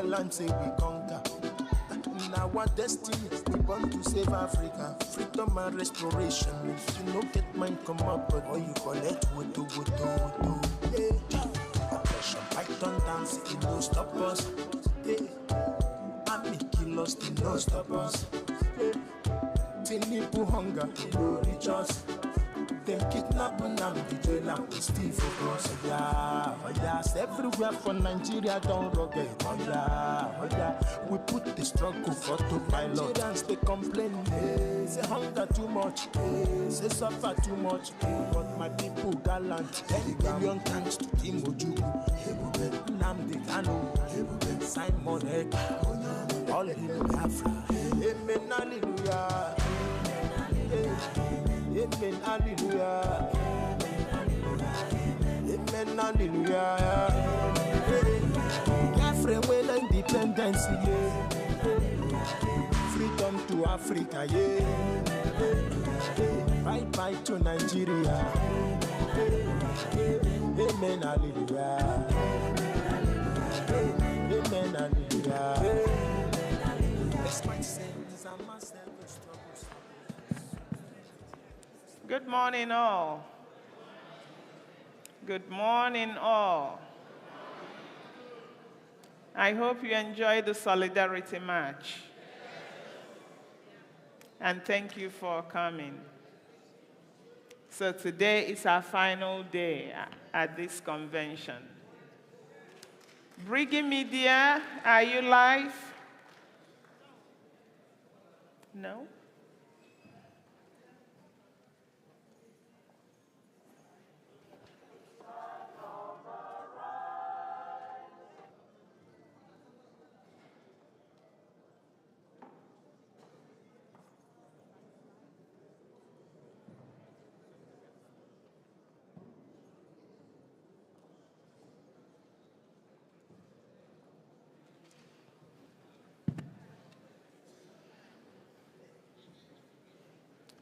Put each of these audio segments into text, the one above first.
land say we conquer. Now our destiny, we born to save Africa. Freedom and restoration. If you no get mine, come up, but all you collect, woto. Yeah. Operation Python dance, it no stop us. Yeah. Army kill us, they no stop us. Yeah. Tinipu hunger, they no reach us. Them kidnap and the jail and we still focus. Oh yeah, everywhere for Nigeria don't rugged. Oh yeah, we put the struggle for to pilot. Nigerians they complain, say hunger too much, say suffer too much, but my people gallant. 10 billion thanks to Tim Ojuku, Nnamdi Kanu, Simon Ekpa, all in Biafra. Amen, hallelujah. Amen, hallelujah. Amen, hallelujah. Biafra when independence, yeah. Freedom to Africa, yeah. Bye bye to Nigeria. Amen, hallelujah. Amen, hallelujah. Despite sins and myself struggles. Good morning, all. Good morning, all. I hope you enjoyed the Solidarity March. And thank you for coming. So today is our final day at this convention. Briggy Media, are you live? No?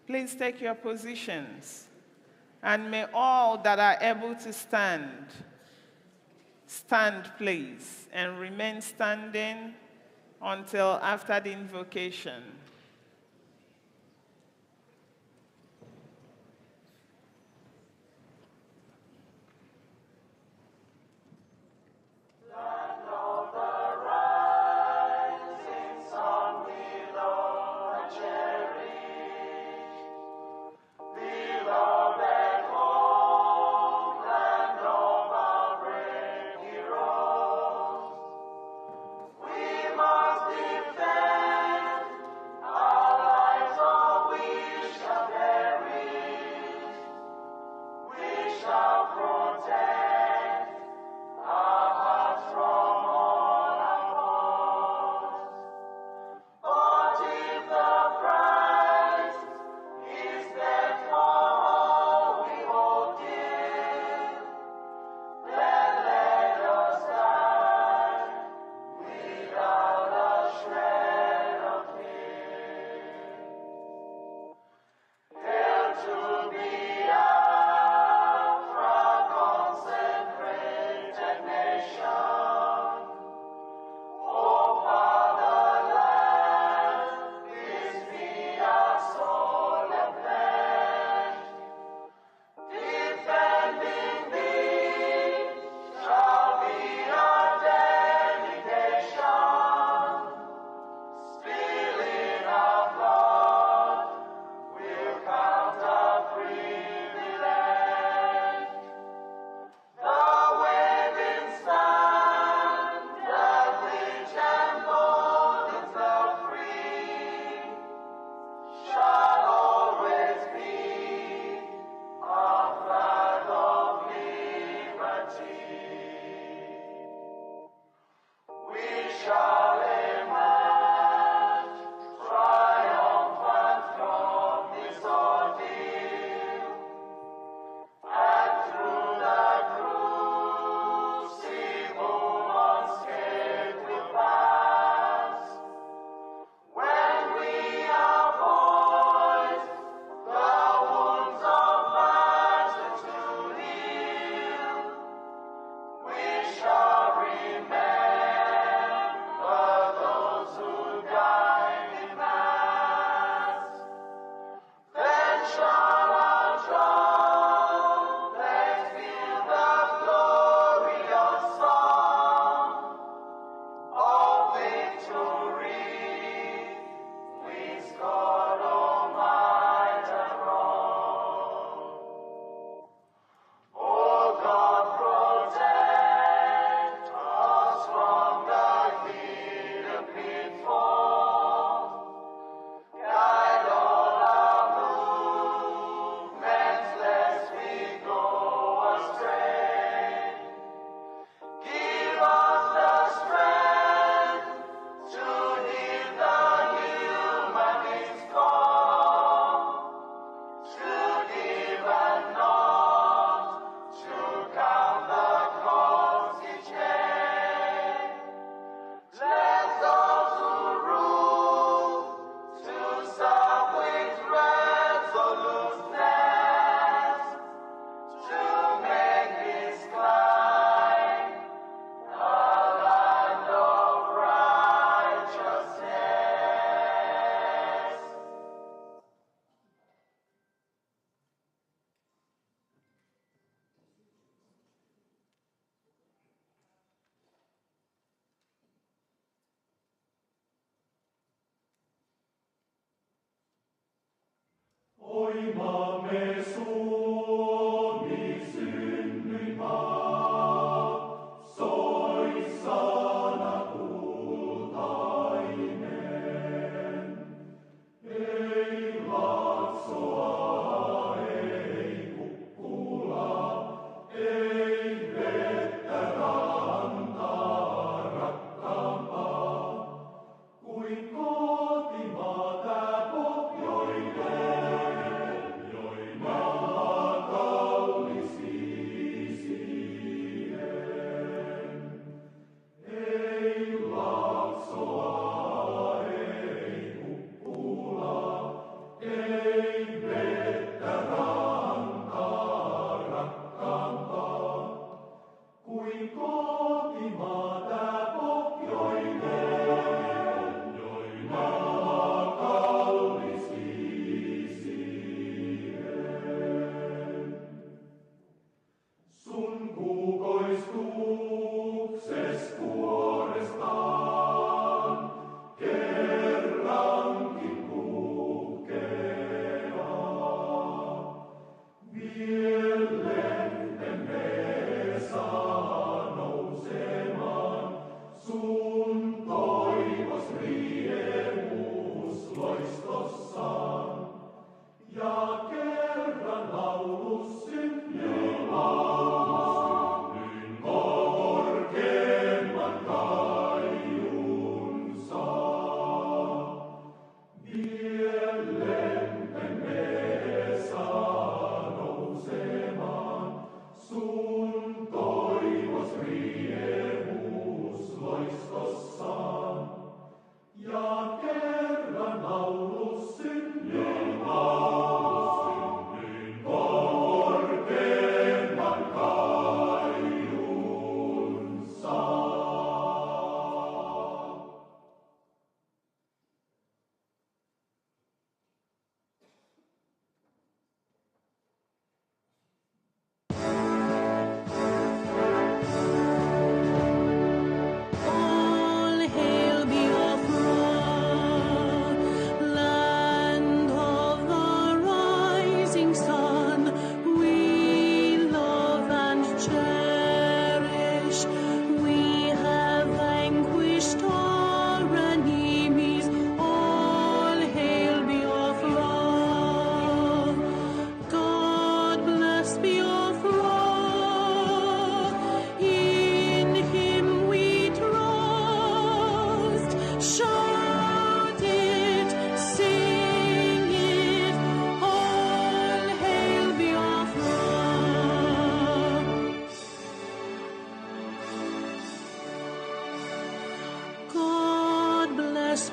Please take your positions, and may all that are able to stand, stand please, and remain standing until after the invocation.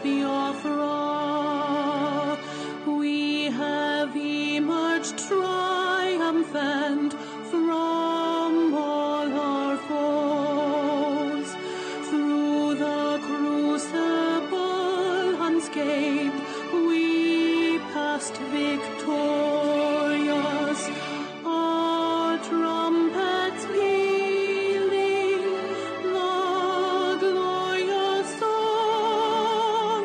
Biafra, we have emerged triumphant from all our foes. Through the crucible unscathed, we passed victorious. Our trumpets pealing, the glorious song,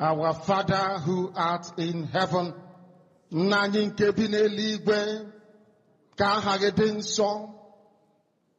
Our Father who art in heaven, nanyị nke bi n'eluigwe, ka aha gị dị nsọ,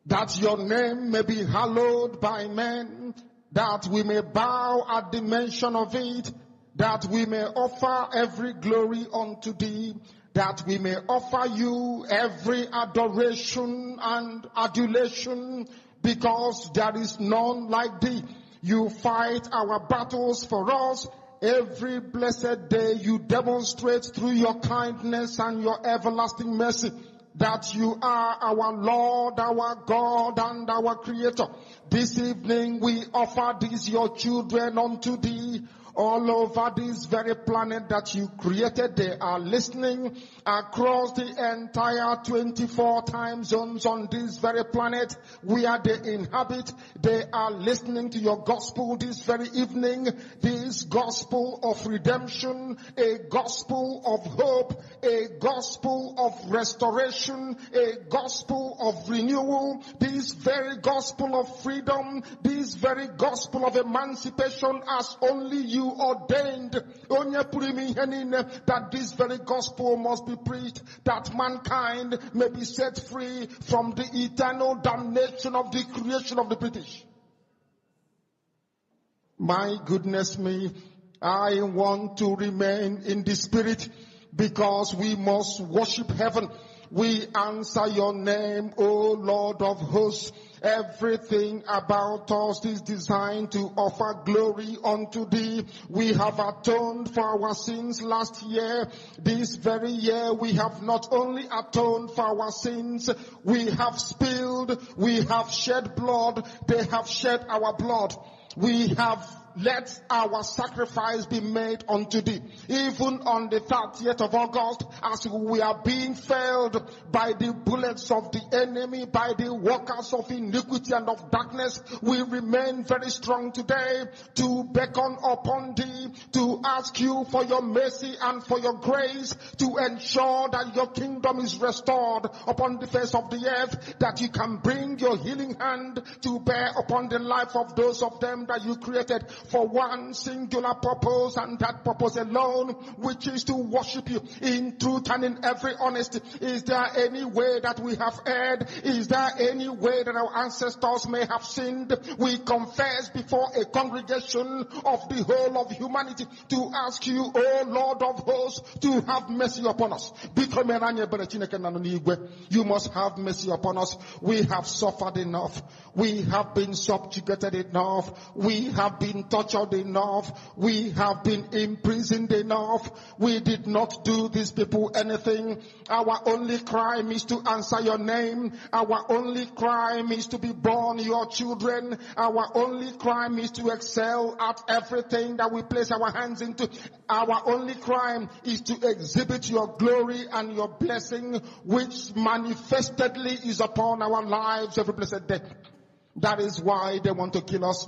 that your name may be hallowed by men, that we may bow at the mention of it, that we may offer every glory unto thee, that we may offer you every adoration and adulation, because there is none like thee. You fight our battles for us. Every blessed day you demonstrate through your kindness and your everlasting mercy that you are our Lord, our God, and our Creator. This evening we offer these your children unto thee. All over this very planet that you created, they are listening across the entire 24 time zones on this very planet where they inhabit. They are listening to your gospel this very evening, this gospel of redemption, a gospel of hope, a gospel of restoration, a gospel of renewal, this very gospel of freedom, this very gospel of emancipation as only you ordained, that this very gospel must be preached, that mankind may be set free from the eternal damnation of the creation of the British. My goodness me, I want to remain in the spirit because we must worship heaven. We answer your name, O Lord of hosts. Everything about us is designed to offer glory unto thee. We have atoned for our sins last year. This very year we have not only atoned for our sins, we have spilled, we have shed blood, they have shed our blood. We have let our sacrifice be made unto thee. Even on the 30th of August, as we are being felled by the bullets of the enemy, by the workers of iniquity and of darkness, we remain very strong today to beckon upon thee, to ask you for your mercy and for your grace, to ensure that your kingdom is restored upon the face of the earth, that you can bring your healing hand to bear upon the life of those of them that you created for one singular purpose, and that purpose alone, which is to worship you in truth and in every honesty. Is there any way that we have erred? Is there any way that our ancestors may have sinned? We confess before a congregation of the whole of humanity to ask you, O Lord of hosts, to have mercy upon us. You must have mercy upon us. We have suffered enough. We have been subjugated enough. We have been tortured enough. We have been imprisoned enough. We did not do these people anything. Our only crime is to answer your name. Our only crime is to be born your children. Our only crime is to excel at everything that we place our hands into. Our only crime is to exhibit your glory and your blessing, which manifestedly is upon our lives every blessed day. That is why they want to kill us.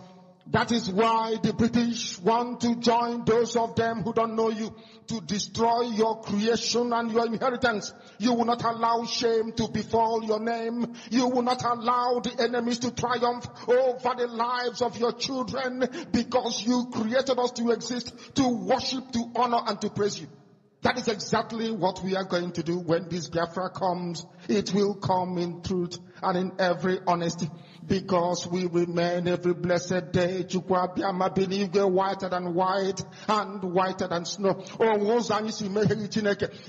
That is why the British want to join those of them who don't know you to destroy your creation and your inheritance. You will not allow shame to befall your name. You will not allow the enemies to triumph over the lives of your children, because you created us to exist, to worship, to honor, and to praise you. That is exactly what we are going to do when this Biafra comes. It will come in truth and in every honesty, because we remain every blessed day whiter than white and whiter than snow.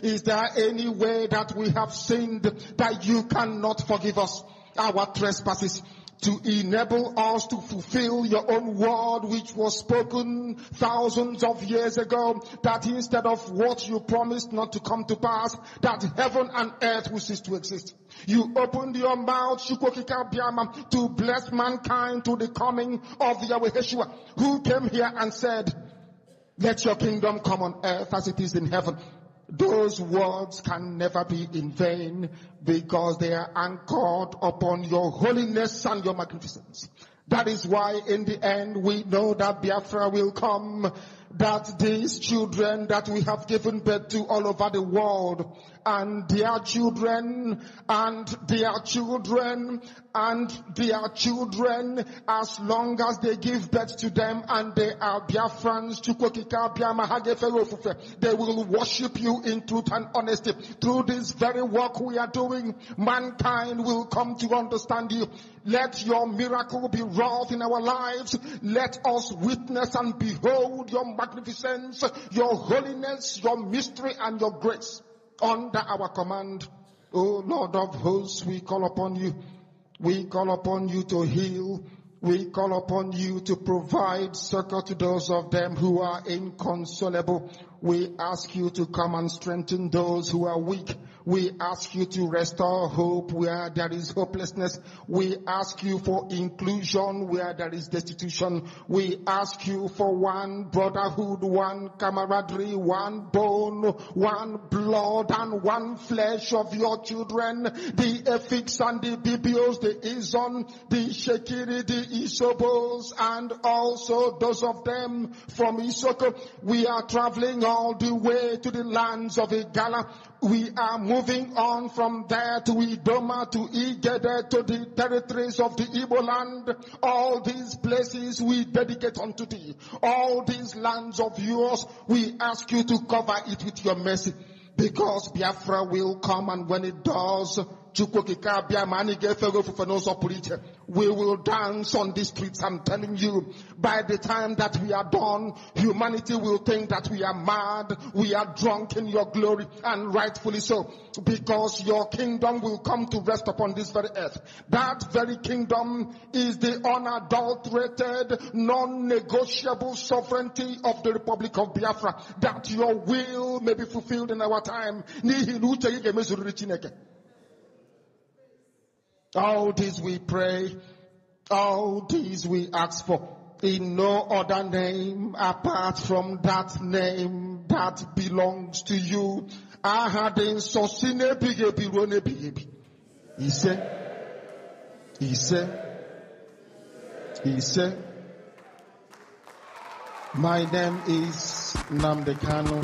Is there any way that we have sinned that you cannot forgive us our trespasses, to enable us to fulfill your own word which was spoken thousands of years ago, that instead of what you promised not to come to pass, that heaven and earth will cease to exist? You opened your mouth to bless mankind to the coming of Yahweh Yeshua, who came here and said, let your kingdom come on earth as it is in heaven. Those words can never be in vain, because they are anchored upon your holiness and your magnificence. That is why in the end we know that Biafra will come, that these children that we have given birth to all over the world and their children, and their children, and their children, as long as they give birth to them and they are Biafrans, they will worship you in truth and honesty. Through this very work we are doing, mankind will come to understand you. Let your miracle be wrought in our lives. Let us witness and behold your magnificence, your holiness, your mystery, and your grace under our command. O Lord of hosts, we call upon you. We call upon you to heal. We call upon you to provide succor to those of them who are inconsolable. We ask you to come and strengthen those who are weak. We ask you to restore hope where there is hopelessness. We ask you for inclusion where there is destitution. We ask you for one brotherhood, one camaraderie, one bone, one blood, and one flesh of your children. The Efiks and the Bibios, the Izon, the Shekiri, the Isobos, and also those of them from Isoko. We are traveling all the way to the lands of Igala. We are moving on from there to Idoma, to Igede, to the territories of the Igbo land. All these places we dedicate unto thee. All these lands of yours, we ask you to cover it with your mercy. Because Biafra will come, and when it does, we will dance on the streets. I'm telling you, by the time that we are done, humanity will think that we are mad, we are drunk in your glory, and rightfully so, because your kingdom will come to rest upon this very earth. That very kingdom is the unadulterated, non-negotiable sovereignty of the Republic of Biafra, that your will may be fulfilled in our time. All this we pray, all this we ask for, in no other name apart from that name that belongs to you. He said, my name is Nnamdi Kanu.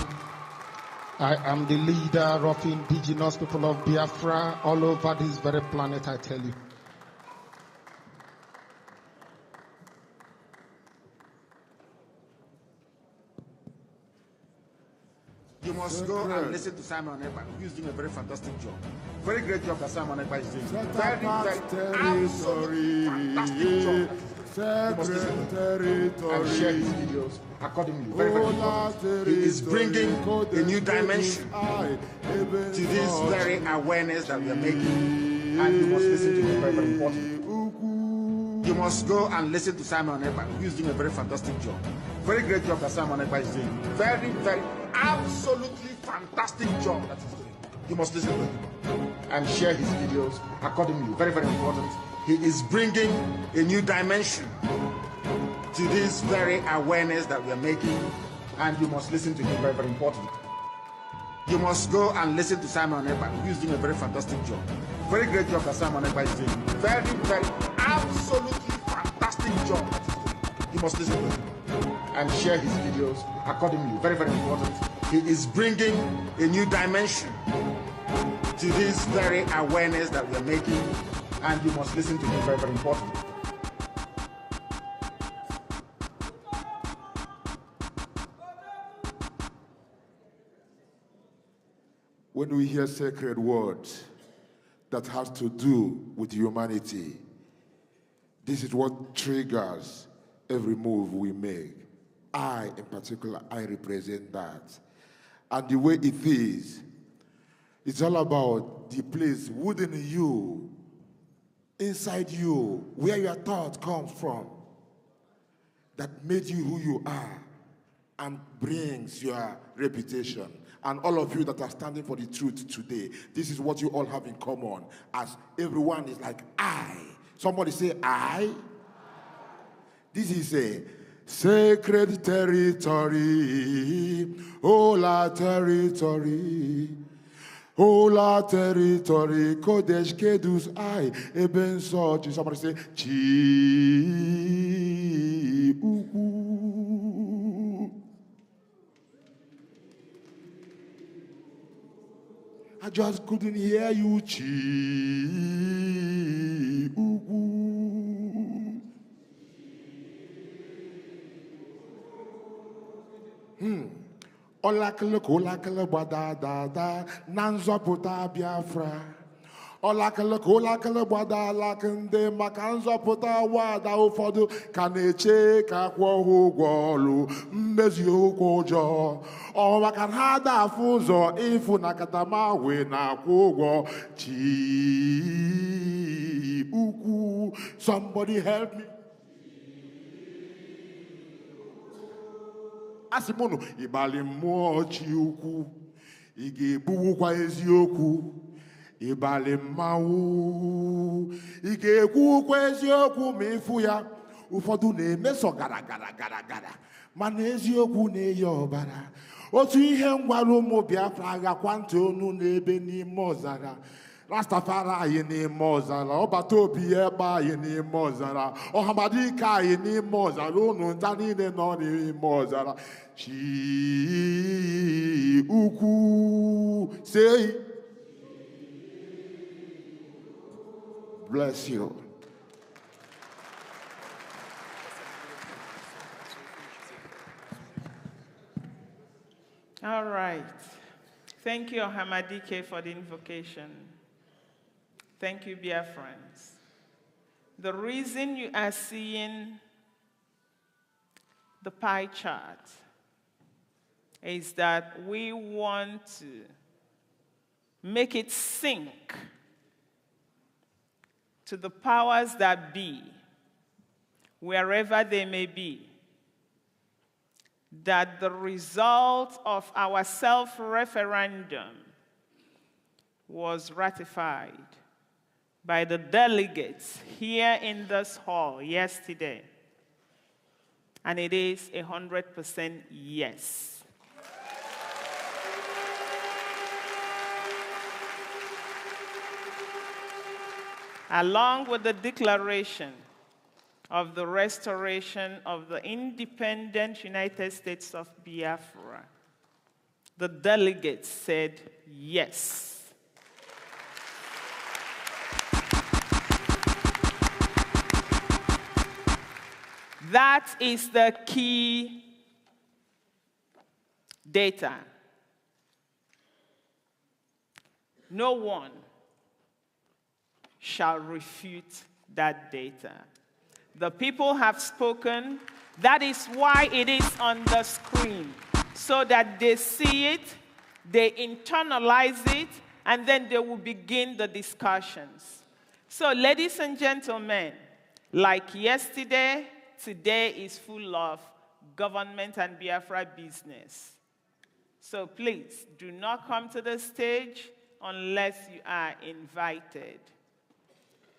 I am the leader of indigenous people of Biafra all over this very planet, I tell you. You must go and listen to Simon Ekpa, who is doing a very fantastic job. Very great job that Simon Ekpa is doing. Very, very, absolutely fantastic job. You must listen and share his videos accordingly. Very, very important. He is bringing a new dimension to this very awareness that we are making, and you must listen to him. Very, very important. You must go and listen to Simon Ekpa, who is doing a very fantastic job. Very great job that Simon Ekpa is doing. Very, very, absolutely fantastic job that he's doing. You must listen to him and share his videos accordingly. Very, very important. He is bringing a new dimension to this very awareness that we are making, and you must listen to him. Very, very important. You must go and listen to Simon Ekpa, who is doing a very fantastic job. Very great job that Simon Ekpa is doing. Very, very, absolutely fantastic job that he's doing. You must listen to him and share his videos accordingly. Very, very important. He is bringing a new dimension to this very awareness that we are making, and you must listen to him. Very, very important. When we hear sacred words that has to do with humanity, this is what triggers every move we make. I, in particular, I represent that. And the way it is, it's all about the place within you, inside you, where your thought comes from, that made you who you are and brings your reputation. And all of you that are standing for the truth today, this is what you all have in common, as everyone is like, I. Somebody say, I. This is a sacred territory, holy territory, holy territory, Kodesh Kedus I, Eben Sochi. Somebody say, Chi Uku. I just couldn't hear you. Chi ugwu. Olakele kolakele badada nanzopụta Biafra. Olakele kolakele badala kende maka nzọpụta wada ụfọdụ ka na-eche ka kwụọ ụgwọ ọlụ mmezi okwu ọjọọ. Ọ maka ha da-afụ ụzọ ịfụ na katama wee na-akwụ ụgwọ chi ukwu. Somebody help me. Asị m unu ịbalị mmụọ chi ukwu, ị ga-ebuwukwa eziokwu. Ịbalị mmanwụ, ị ga-ekwukwa eziokwu ma ịfụ ya. Ụfọdụ na-emeso gara mana eziokwu na-eyi ọbara. Otu ihe ngwara ụmụ Biafra agakwa ntị onu n'ebe n'ime ọzara. Rastafari anyị n'ime ọzara, ọbata obi ya ebe anyị n'ime ọzara, ọhamadike anyị n'ime ọzara, unu nta niile nọ n'ime ọzara. Chi ukwu, say, bless you. All right. Thank you, Hamadike, for the invocation. Thank you, Biafrans. The reason you are seeing the pie chart is that we want to make it sink to the powers that be, wherever they may be, that the result of our self-referendum was ratified by the delegates here in this hall yesterday. And it is 100% yes. Along with the declaration of the restoration of the independent United States of Biafra, the delegates said yes. That is the key data. No one shall refute that data. The people have spoken. That is why it is on the screen, so that they see it, they internalize it, and then they will begin the discussions. So, ladies and gentlemen, like yesterday, today is full of government and Biafra business. So please, do not come to the stage unless you are invited.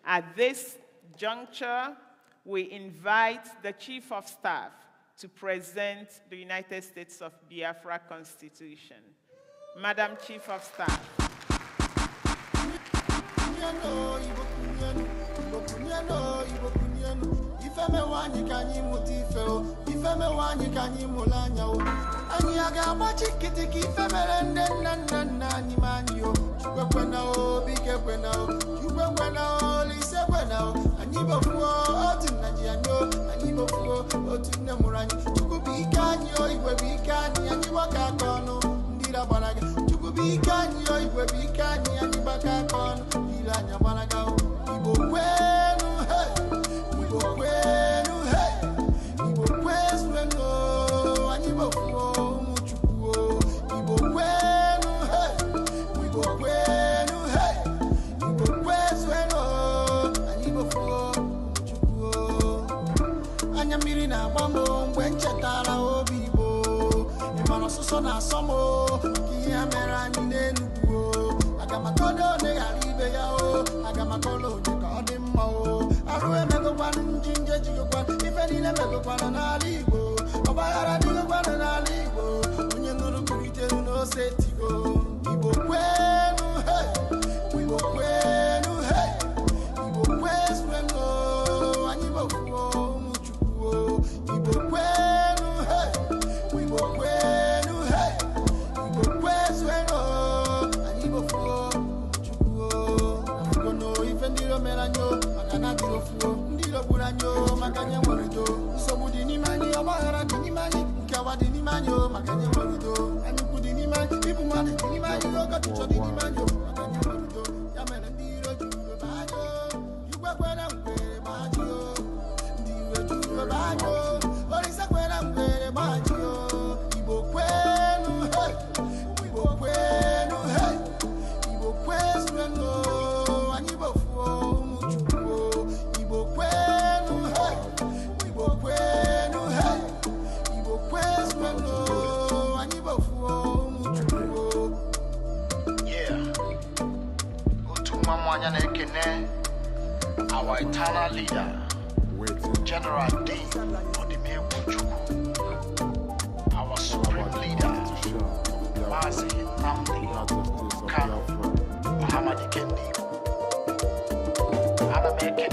At this juncture, we invite the Chief of Staff to present the United States of Biafra Constitution. Madam Chief of Staff. Before manyo, magani warudo. And you put in the man, people man, in the man, you got to chop in the manyo, magani warudo. Yaman and the road to the banyo. You work when I'm very manyo. The road to the banyo. Or is that when I'm very manyo? Ibo kwenu, hey. Ibo kwenu, hey. Ibo kwenu, and Ibo fo, muchuo. Ibo kwenu, hey. Ibo kwenu, hey. Ibo kwenu, and Ibo fo, muchuo. Yeah. Utuma mwanya nekene. Our eternal leader, General D. Odime Bujuku. Our supreme leader, Mazi Namdi Kano Muhammad Kendi. Anamekene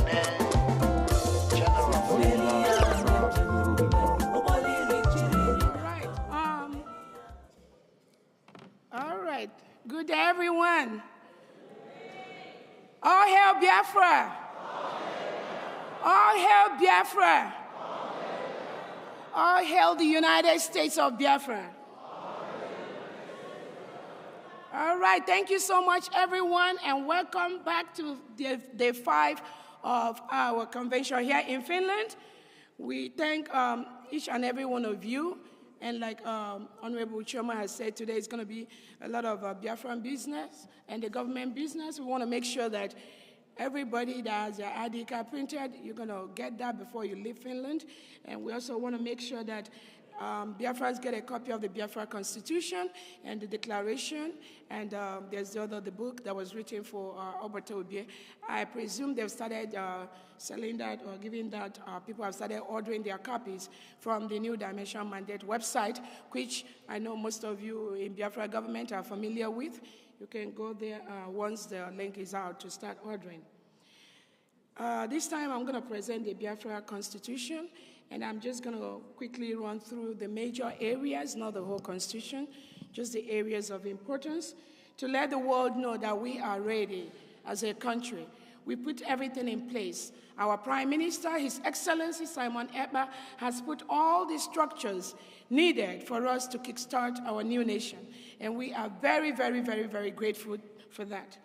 General. All right. Good day, everyone. All hail Biafra. All hail Biafra. All hail the United States of Biafra. All right, thank you so much, everyone, and welcome back to day 5 of our convention here in Finland. We thank each and every one of you, and like Honorable Choma has said, today is going to be a lot of Biafran business and the government business. We want to make sure that everybody that has their ID card printed, you're going to get that before you leave Finland. And we also want to make sure that Biafrans get a copy of the Biafra Constitution and the Declaration. And there's the book that was written for Obato Obie. I presume they've started selling that or giving that. People have started ordering their copies from the New Dimension Mandate website, which I know most of you in Biafra government are familiar with. You can go there once the link is out to start ordering. This time I'm going to present the Biafra Constitution, and I'm just going to quickly run through the major areas, not the whole Constitution, just the areas of importance, to let the world know that we are ready as a country. We put everything in place. Our Prime Minister, His Excellency Simon Ekpa, has put all the structures needed for us to kickstart our new nation. And we are very, very, very, very grateful for that.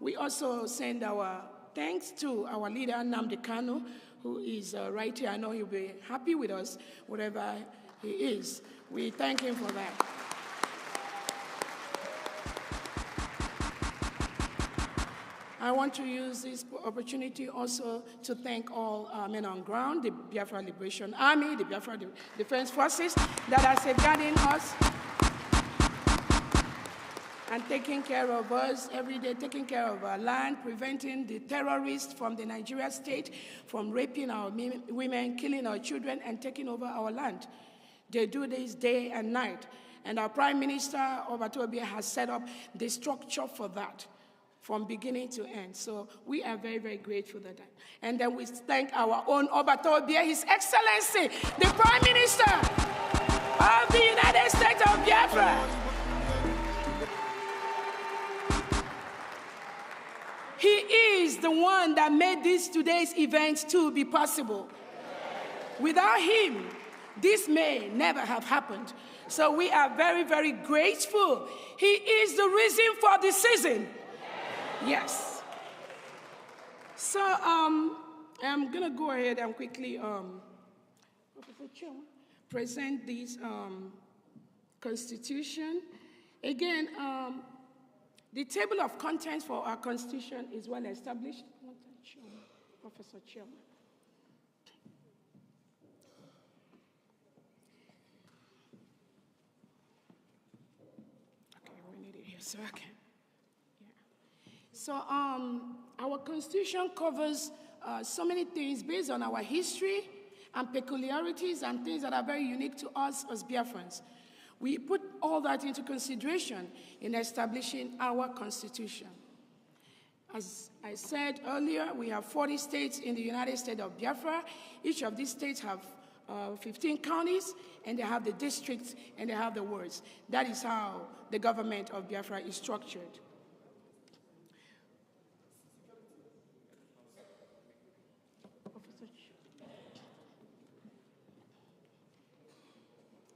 We also send our thanks to our leader, Nnamdi Kanu, who is right here. I know he'll be happy with us, wherever he is. We thank him for that. I want to use this opportunity also to thank all men on ground, the Biafra Liberation Army, the Biafra Defense Forces that are safeguarding us and taking care of us every day, taking care of our land, preventing the terrorists from the Nigeria state from raping our women, killing our children, and taking over our land. They do this day and night. And our Prime Minister, Obato Obie, has set up the structure for that, from beginning to end. So we are very, very grateful for that. And then we thank our own Obato Obie, His Excellency, the Prime Minister of the United States of Biafra. He is the one that made today's event to be possible. Without him, this may never have happened. So we are very, very grateful. He is the reason for the season. Yes. So I'm going to go ahead and quickly present this Constitution. Again, the table of contents for our Constitution is well established. Professor Chairman. Okay, we need it here so I can. So our Constitution covers so many things based on our history and peculiarities and things that are very unique to us as Biafrans. We put all that into consideration in establishing our Constitution. As I said earlier, we have 40 states in the United States of Biafra. Each of these states have 15 counties, and they have the districts, and they have the wards. That is how the government of Biafra is structured.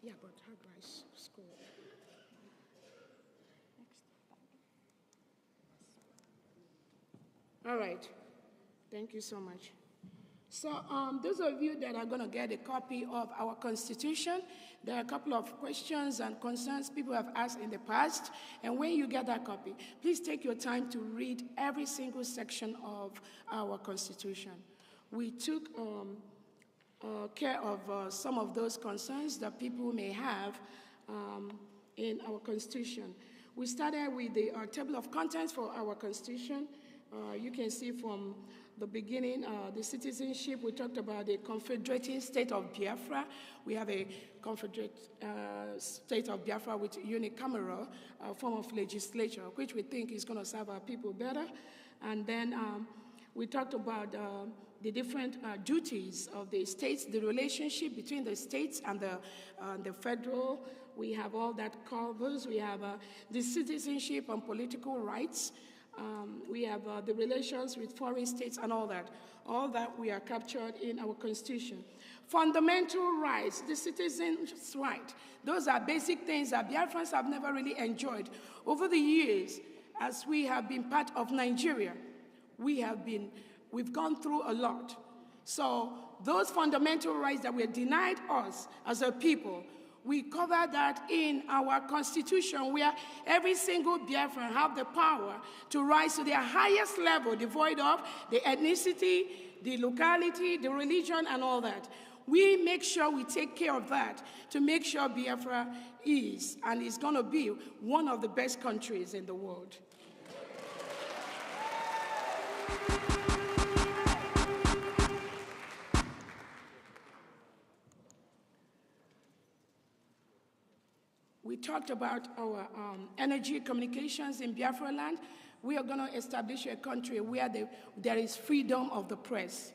Yeah, but how do I score? All right. Thank you so much. So those of you that are going to get a copy of our Constitution, there are a couple of questions and concerns people have asked in the past. And when you get that copy, please take your time to read every single section of our Constitution. We took care of some of those concerns that people may have in our Constitution. We started with the table of contents for our Constitution. You can see from the beginning, the citizenship, we talked about the confederating state of Biafra. We have a confederate state of Biafra with unicameral form of legislature, which we think is going to serve our people better. And then we talked about the different duties of the states, the relationship between the states and the federal. We have all that covers. We have the citizenship and political rights. We have the relations with foreign states and all that. All that we are captured in our Constitution. Fundamental rights, the citizens' right. Those are basic things that Biafrans have never really enjoyed. Over the years, as we have been part of Nigeria, we've gone through a lot. So those fundamental rights that were denied us as a people, we cover that in our Constitution, where every single Biafran have the power to rise to their highest level, devoid of the ethnicity, the locality, the religion, and all that. We make sure we take care of that to make sure Biafra is and is going to be one of the best countries in the world. We talked about our energy communications in Biafra land. We are going to establish a country where there is freedom of the press.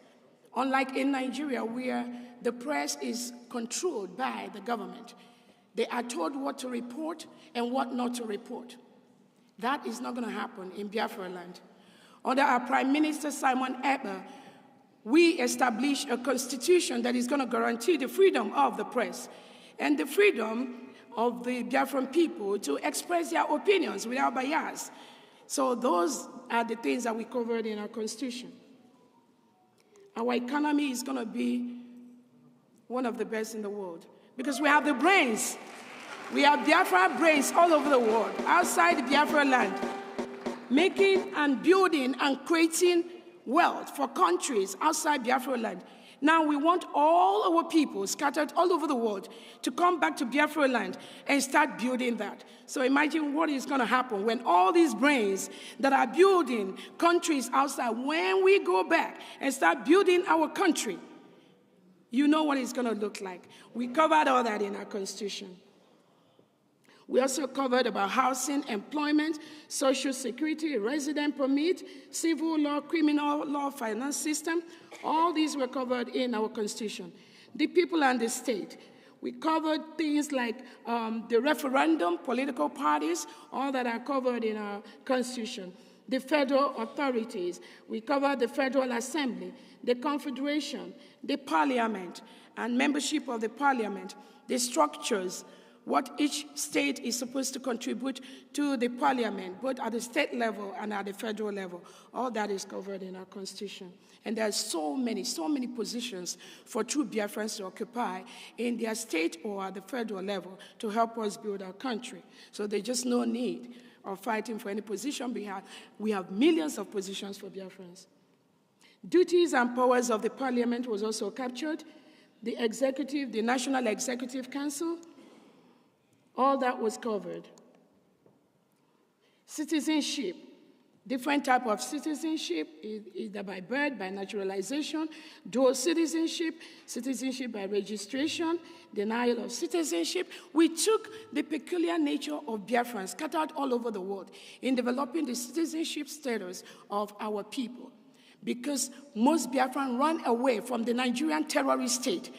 Unlike in Nigeria, where the press is controlled by the government. They are told what to report and what not to report. That is not going to happen in Biafra land. Under our Prime Minister, Simon Ekpa, we established a constitution that is going to guarantee the freedom of the press and the freedom of the Biafran people to express their opinions without bias. So those are the things that we covered in our Constitution. Our economy is going to be one of the best in the world because we have the brains. We have Biafra brains all over the world, outside Biafra land, making and building and creating wealth for countries outside Biafra land. Now we want all our people scattered all over the world to come back to Biafra land and start building that. So imagine what is going to happen when all these brains that are building countries outside, when we go back and start building our country, you know what it's going to look like. We covered all that in our Constitution. We also covered about housing, employment, social security, resident permit, civil law, criminal law, finance system. All these were covered in our Constitution. The people and the state. We covered things like the referendum, political parties, all that are covered in our Constitution. The federal authorities. We covered the Federal Assembly, the Confederation, the Parliament, and membership of the Parliament, the structures, what each state is supposed to contribute to the Parliament, both at the state level and at the federal level. All that is covered in our Constitution. And there are so many positions for true Biafrans to occupy in their state or at the federal level to help us build our country. So there's just no need of fighting for any position. We have millions of positions for Biafrans. Duties and powers of the Parliament was also captured. The executive, the National Executive Council, all that was covered. Citizenship, different type of citizenship, either by birth, by naturalization, dual citizenship, citizenship by registration, denial of citizenship. We took the peculiar nature of Biafrans scattered all over the world in developing the citizenship status of our people. Because most Biafrans run away from the Nigerian terrorist state.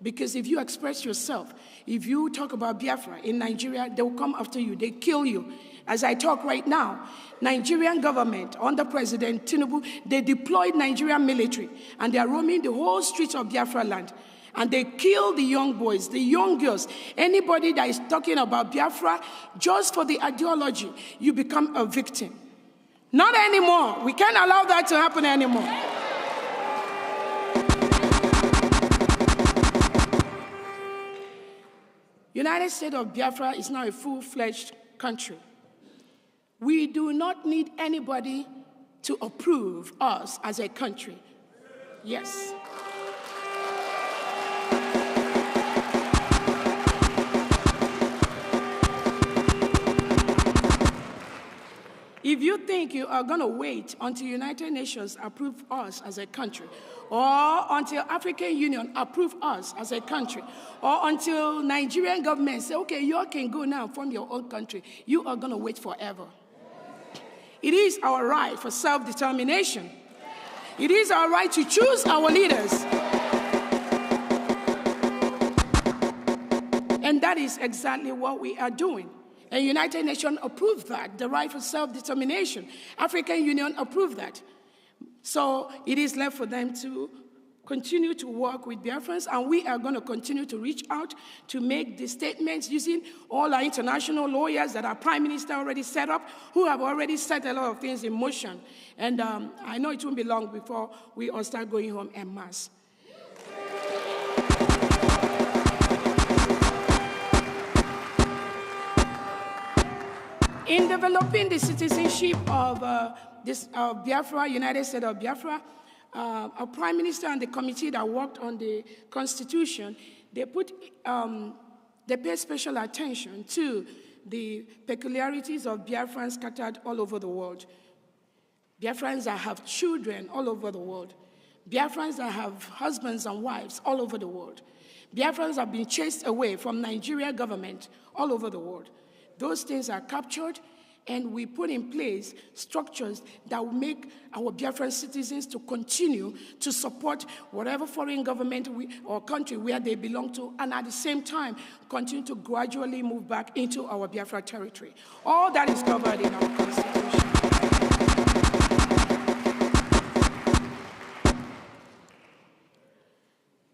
Because if you express yourself, if you talk about Biafra in Nigeria, they will come after you. They kill you. As I talk right now, Nigerian government under President Tinubu, they deployed Nigerian military, and they are roaming the whole streets of Biafra land. And they kill the young boys, the young girls, anybody that is talking about Biafra just for the ideology, you become a victim. Not anymore. We can't allow that to happen anymore. United States of Biafra is now a full-fledged country. We do not need anybody to approve us as a country. Yes. If you think you are going to wait until United Nations approve us as a country, or until African Union approve us as a country, or until Nigerian government say, okay, you all can go now and form your own country, you are going to wait forever. It is our right for self-determination. It is our right to choose our leaders. And that is exactly what we are doing. And United Nations approved that, the right for self-determination. African Union approved that. So it is left for them to continue to work with Biafrans, and we are going to continue to reach out to make the statements using all our international lawyers that our Prime Minister already set up, who have already set a lot of things in motion. And I know it won't be long before we all start going home en masse. In developing the citizenship of Biafra, United States of Biafra, our Prime Minister and the committee that worked on the Constitution, they paid special attention to the peculiarities of Biafrans scattered all over the world. Biafrans that have children all over the world. Biafrans that have husbands and wives all over the world. Biafrans have been chased away from Nigeria government all over the world. Those things are captured, and we put in place structures that will make our Biafran citizens to continue to support whatever foreign government or country where they belong to, and at the same time, continue to gradually move back into our Biafra territory. All that is covered in our Constitution.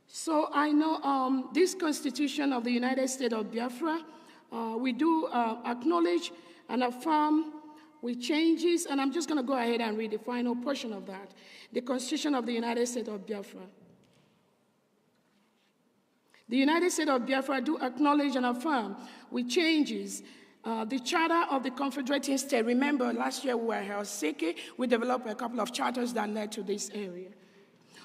So I know this Constitution of the United States of Biafra, we do acknowledge and affirm with changes, and I'm just going to go ahead and read the final portion of that. The Constitution of the United States of Biafra. The United States of Biafra do acknowledge and affirm with changes the Charter of the Confederating State. Remember, last year we were in Helsinki. We developed a couple of charters that led to this area.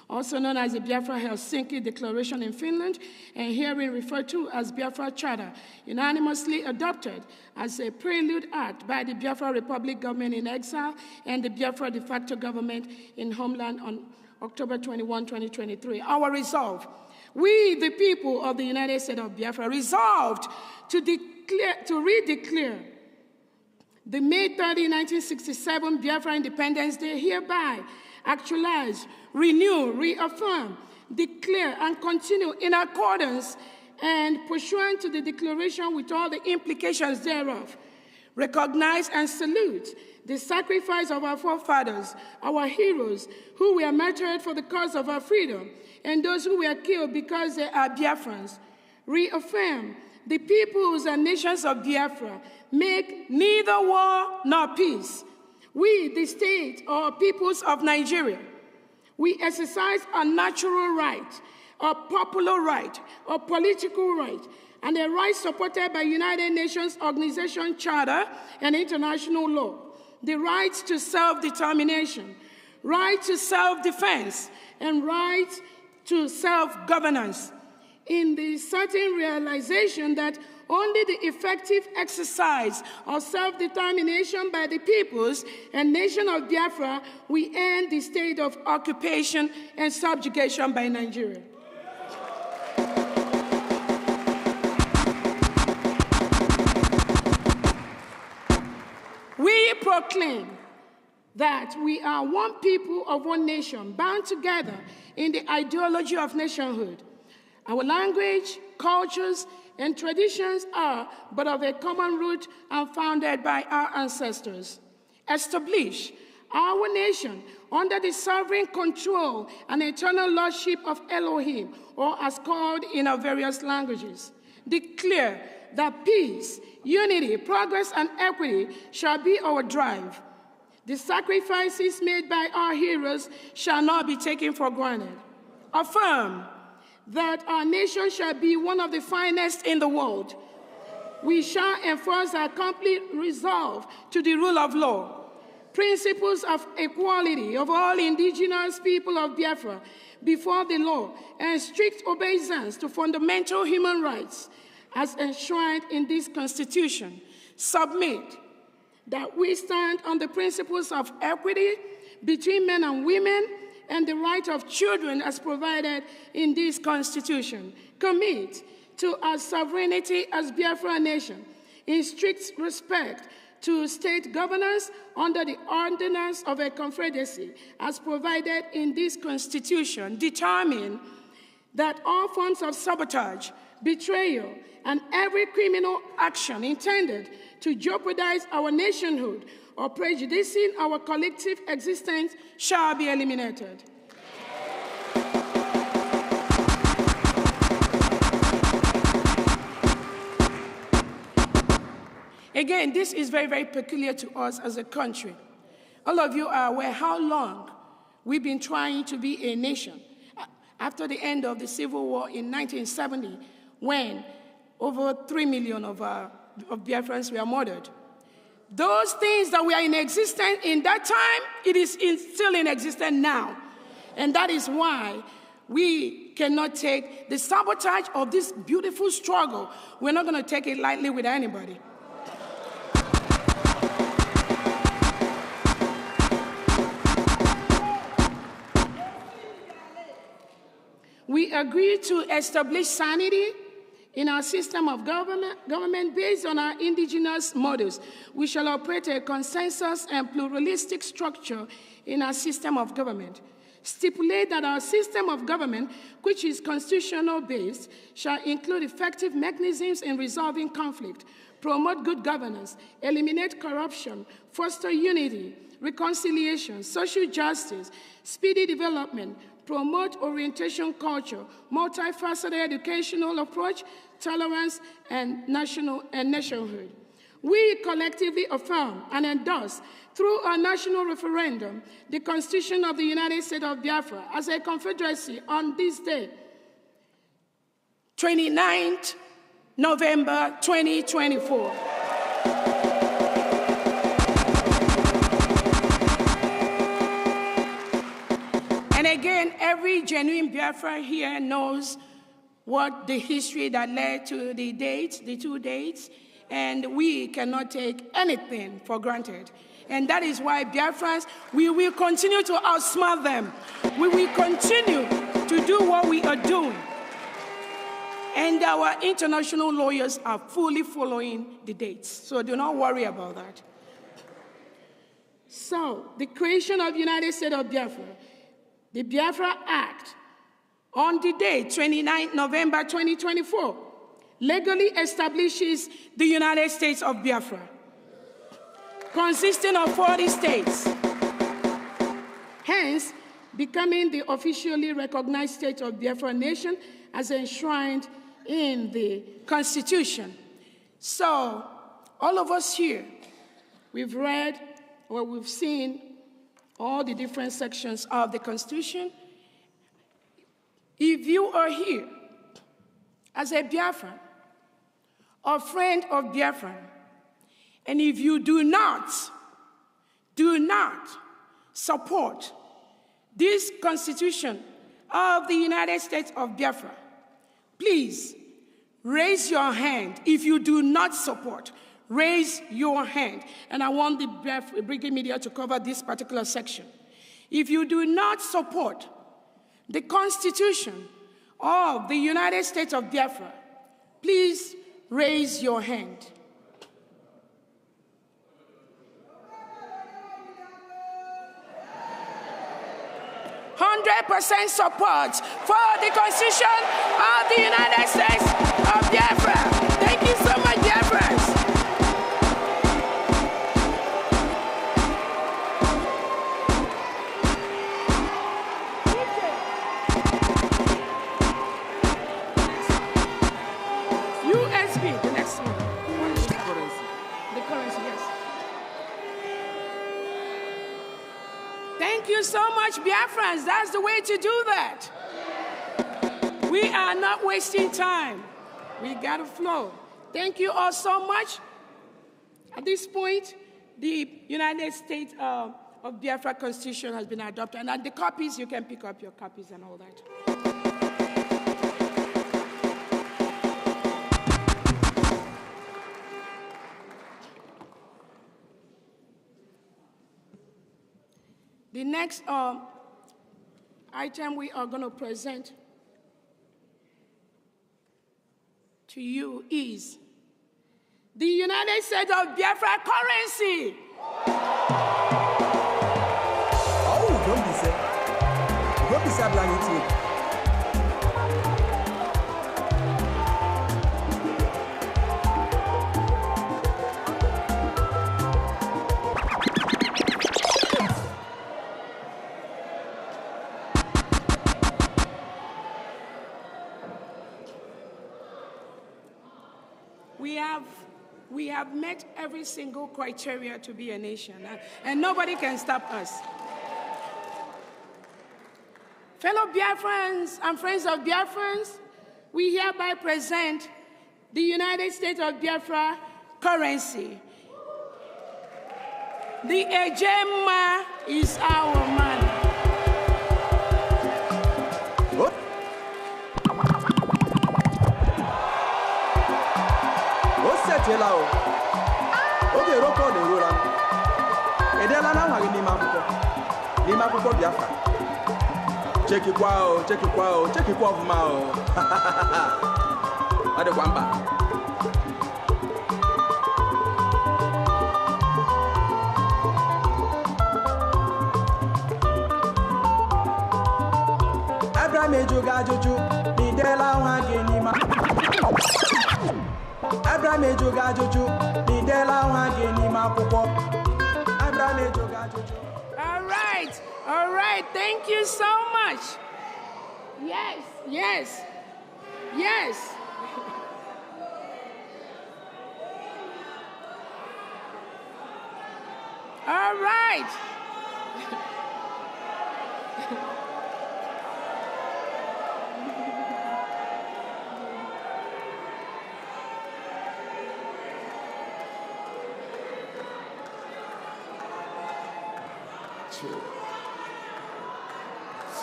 Also known as the Biafra-Helsinki Declaration in Finland, and herein referred to as Biafra Charter, unanimously adopted as a prelude act by the Biafra Republic government in exile and the Biafra de facto government in homeland on October 21, 2023. Our resolve, we, the people of the United States of Biafra, resolved to redeclare the May 30, 1967 Biafra Independence Day hereby actualize, renew, reaffirm, declare, and continue in accordance and pursuant to the declaration with all the implications thereof. Recognize and salute the sacrifice of our forefathers, our heroes, who were martyred for the cause of our freedom, and those who were killed because they are Biafrans. Reaffirm the peoples and nations of Biafra make neither war nor peace. We, the state or peoples of Nigeria, we exercise a natural right, a popular right, a political right, and a right supported by United Nations Organization Charter and international law. The right to self-determination, right to self-defense, and right to self-governance. In the certain realization that only the effective exercise of self-determination by the peoples and nation of Biafra will end the state of occupation and subjugation by Nigeria. We proclaim that we are one people of one nation, bound together in the ideology of nationhood. Our language, cultures, and traditions are but of a common root and founded by our ancestors. Establish our nation under the sovereign control and eternal lordship of Elohim, or as called in our various languages. Declare that peace, unity, progress, and equity shall be our drive. The sacrifices made by our heroes shall not be taken for granted. Affirm that our nation shall be one of the finest in the world. We shall enforce our complete resolve to the rule of law, principles of equality of all indigenous people of Biafra before the law, and strict obeisance to fundamental human rights as enshrined in this Constitution. Submit that we stand on the principles of equity between men and women and the right of children as provided in this Constitution. Commit to our sovereignty as Biafra nation in strict respect to state governance under the ordinance of a confederacy as provided in this Constitution. Determine that all forms of sabotage, betrayal, and every criminal action intended to jeopardize our nationhood or prejudicing our collective existence shall be eliminated. Again, this is very, very peculiar to us as a country. All of you are aware how long we've been trying to be a nation. After the end of the Civil War in 1970, when over 3 million of Biafrans were murdered. Those things that were in existence in that time, it is still in existence now. And that is why we cannot take the sabotage of this beautiful struggle. We're not going to take it lightly with anybody. We agree to establish sanity in our system of government based on our indigenous models. We shall operate a consensus and pluralistic structure in our system of government. Stipulate that our system of government, which is constitutional based, shall include effective mechanisms in resolving conflict, promote good governance, eliminate corruption, foster unity, reconciliation, social justice, speedy development, promote orientation culture, multifaceted educational approach, tolerance, and nationhood. We collectively affirm and endorse through our national referendum the Constitution of the United States of Biafra as a confederacy on this day, 29th November 2024. And again, every genuine Biafra here knows what the history that led to the dates, the two dates, and we cannot take anything for granted. And that is why Biafrans, we will continue to outsmart them. We will continue to do what we are doing. And our international lawyers are fully following the dates. So do not worry about that. So, the creation of the United States of Biafra, the Biafra Act, on the day, 29 November 2024, legally establishes the United States of Biafra, consisting of 40 states, hence becoming the officially recognized state of Biafra nation as enshrined in the Constitution. So, all of us here, we've read or we've seen all the different sections of the Constitution. If you are here as a Biafran, or friend of Biafra, and if you do not support this Constitution of the United States of Biafra, please raise your hand. If you do not support, raise your hand. And I want the Brigade Media to cover this particular section. If you do not support the Constitution of the United States of Biafra, please raise your hand. 100% support for the Constitution of the United States of Biafra. Thank you so much, Biafrans. Thank you so much, Biafrans. That's the way to do that. We are not wasting time. We got to flow. Thank you all so much. At this point, the United States of Biafra Constitution has been adopted. And the copies, you can pick up your copies and all that. The next item we are going to present to you is the United States of Biafra currency. Oh, don't be sad. Don't be sad, Lanity. We have met every single criteria to be a nation, and nobody can stop us. Fellow Biafrans and friends of Biafrans, we hereby present the United States of Biafra currency. The Ejema is our money. What? Setela oge roko na erora edela na nwa gị n'ime akwụkwọ Biafra chekikwa ọfụma o ọ dịkwa mba Abraham ejuga ajụjụ n'idela nwa gị n'ime Abraham ejuga ajụjụ n'idela nwa gị n'ime akwụkwọ Abraham ejuga ajụjụ. All right, thank you so much. Yes. All right.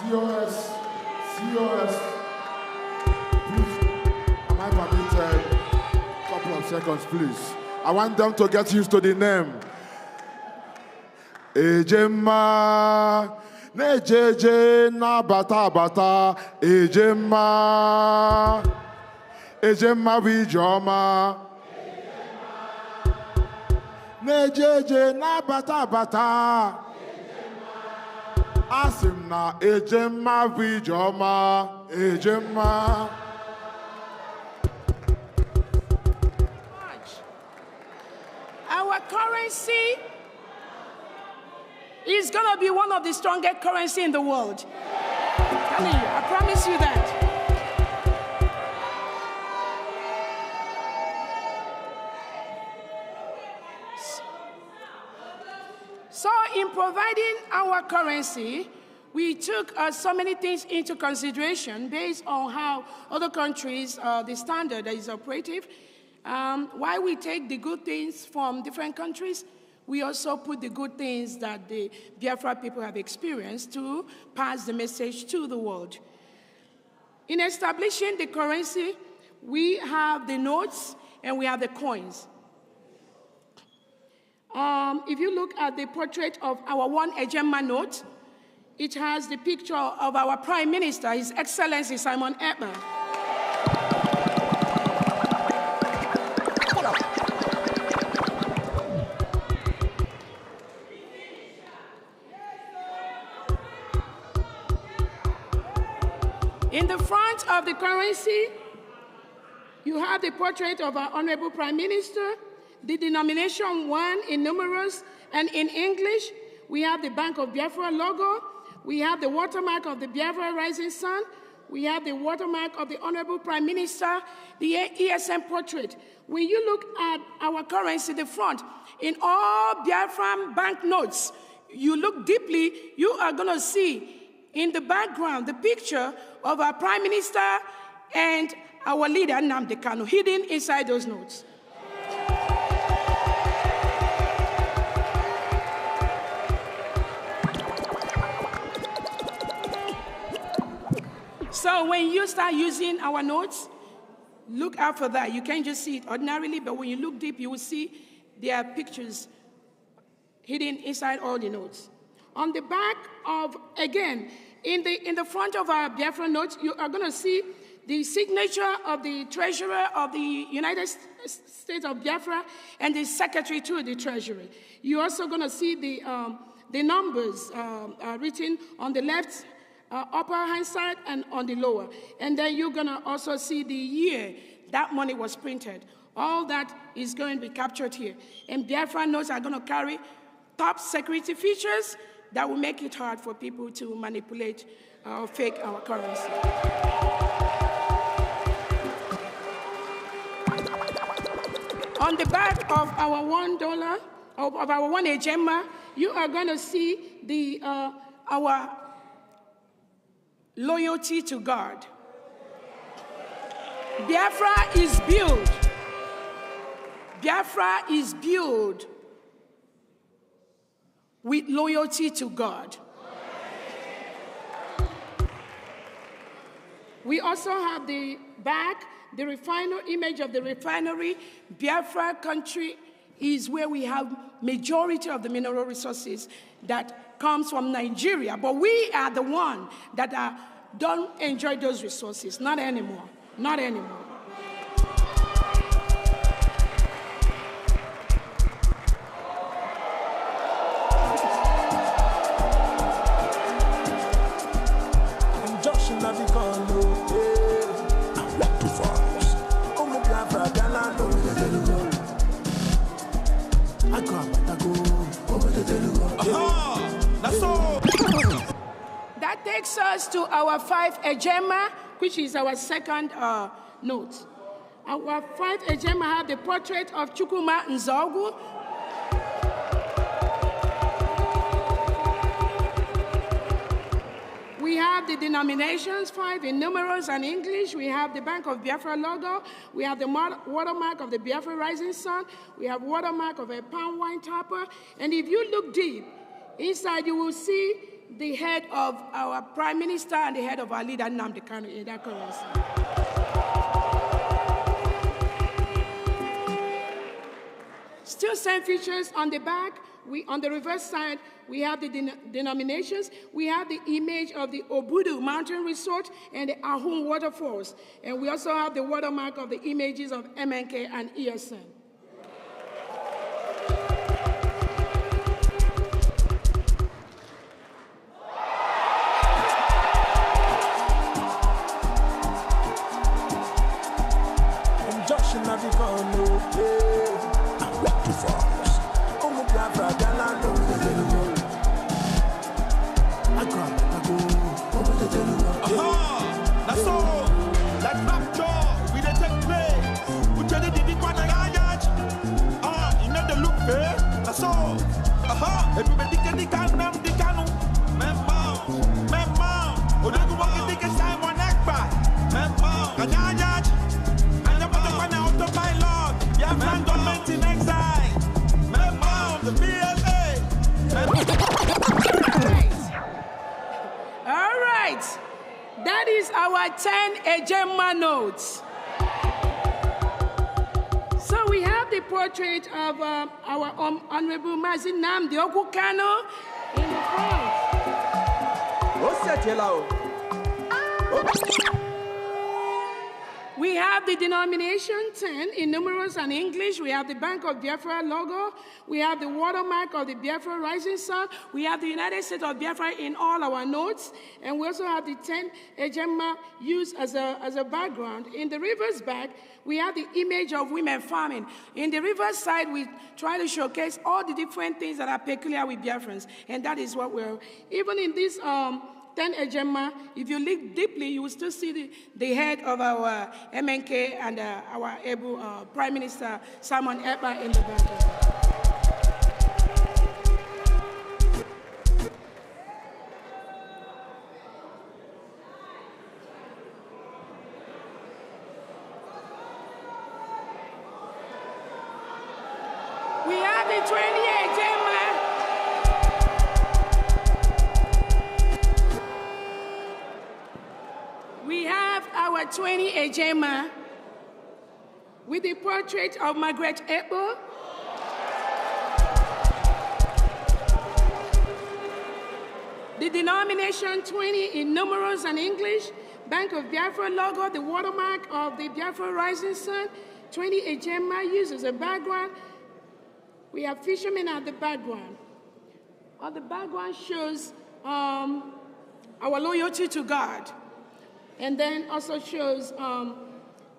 COS. Please, am I permitted? A couple of seconds, please. I want them to get used to the name. Ejema, nejeje na bata. Ejema wijoma. Nejeje na bata. Asim na Ejema wijoma. Ejema. Our currency is going to be one of the strongest currency in the world. I promise you that. So in providing our currency, we took so many things into consideration based on how other countries, the standard that is operative. While we take the good things from different countries, we also put the good things that the Biafra people have experienced to pass the message to the world. In establishing the currency, we have the notes and we have the coins. If you look at the portrait of our one Ejema note, it has the picture of our Prime Minister, His Excellency Simon Ekpa. In the front of the currency, you have the portrait of our Honorable Prime Minister, the denomination 1 in numerals and in English. We have the Bank of Biafra logo. We have the watermark of the Biafra Rising Sun. We have the watermark of the Honorable Prime Minister, the ESM portrait. When you look at our currency, the front, in all Biafran banknotes, you look deeply, you are going to see in the background the picture of our Prime Minister and our leader, Nnamdi Kanu, hidden inside those notes. So when you start using our notes, look out for that. You can't just see it ordinarily, but when you look deep, you will see there are pictures hidden inside all the notes. On the back of, again, in the front of our Biafra notes, you are going to see the signature of the Treasurer of the United States of Biafra and the Secretary to the Treasury. You're also going to see the numbers written on the left upper hand side and on the lower. And then you're going to also see the year that money was printed. All that is going to be captured here. And Biafra notes are going to carry top security features that will make it hard for people to manipulate or fake our currency. On the back of our $1, of our 1 ejema, you are going to see our loyalty to God. Biafra is built. Biafra is built with loyalty to God. We also have the back, the image of the refinery. Biafra country is where we have majority of the mineral resources that comes from Nigeria, but we are the one that don't enjoy those resources. Not anymore. Not anymore. That takes us to our 5 ejema, which is our second note. Our 5 ejema have the portrait of Chukwuma Nzogu. We have the denominations 5 in numerals and English. We have the Bank of Biafra logo. We have the watermark of the Biafra Rising Sun. We have watermark of a palm wine topper. And if you look deep, inside you will see the head of our Prime Minister and the head of our leader, Nnamdi Kanu, in that currency. Still same features on the back. On the reverse side, we have the denominations. We have the image of the Obudu Mountain Resort and the Ahum Waterfalls. And we also have the watermark of the images of MNK and ESN. That is our 10 ejema notes. So we have the portrait of our Honorable Mazi Nnamdi Kanu in the front. We have the denomination 10 in numerals and English. We have the Bank of Biafra logo. We have the watermark of the Biafra Rising Sun. We have the United States of Biafra in all our notes. And we also have the 10 ejema used as a background. In the reverse back, we have the image of women farming. In the reverse side, we try to showcase all the different things that are peculiar with Biafrans. And that is what we're, even in this 10 ejema, if you look deeply, you will still see the head of our MNK and our able Prime Minister Simon Ekpa in the background. 20 Ejema. We have our 20 Ejema with the portrait of Margaret Ebo. The denomination 20 in numerals and English, Bank of Biafra logo, the watermark of the Biafra Rising Sun, 20 Ejema used as a background. We have fishermen at the background. On the background shows our loyalty to God. And then also shows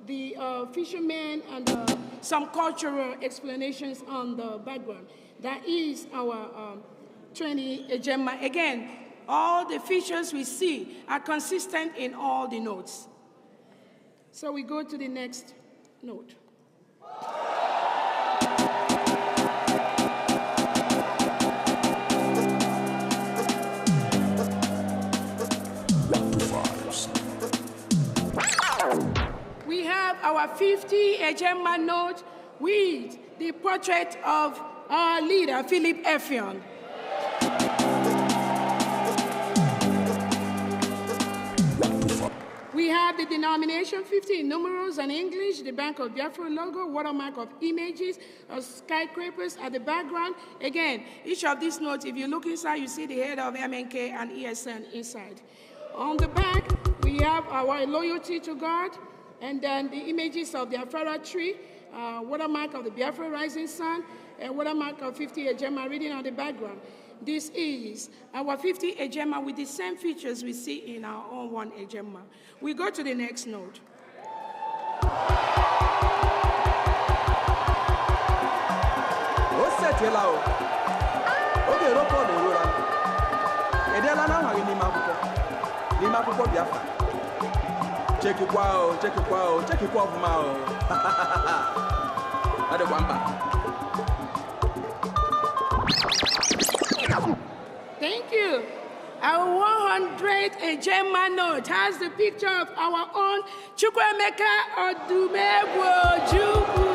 the fishermen and some cultural explanations on the background. That is our 20 Ejema. Again, all the features we see are consistent in all the notes. So we go to the next note. We have our 50 Ejema note with the portrait of our leader, Philip Effion. We have the denomination 50 in numerals and English, the Bank of Biafra logo, watermark of images of skyscrapers at the background. Again, each of these notes, if you look inside, you see the head of MNK and ESN inside. On the back, we have our loyalty to God, and then the images of the Afara tree, watermark of the Biafra Rising Sun, and watermark of 50 Ejema reading on the background. This is our 50 Ejema with the same features we see in our own 1 Ejema. We go to the next note. Check it wow, check it wow, check it wow, mao. Ada wamba. Thank you. Our 100 Ejema note has the picture of our own Chukwemeka Odumegwu Ojukwu.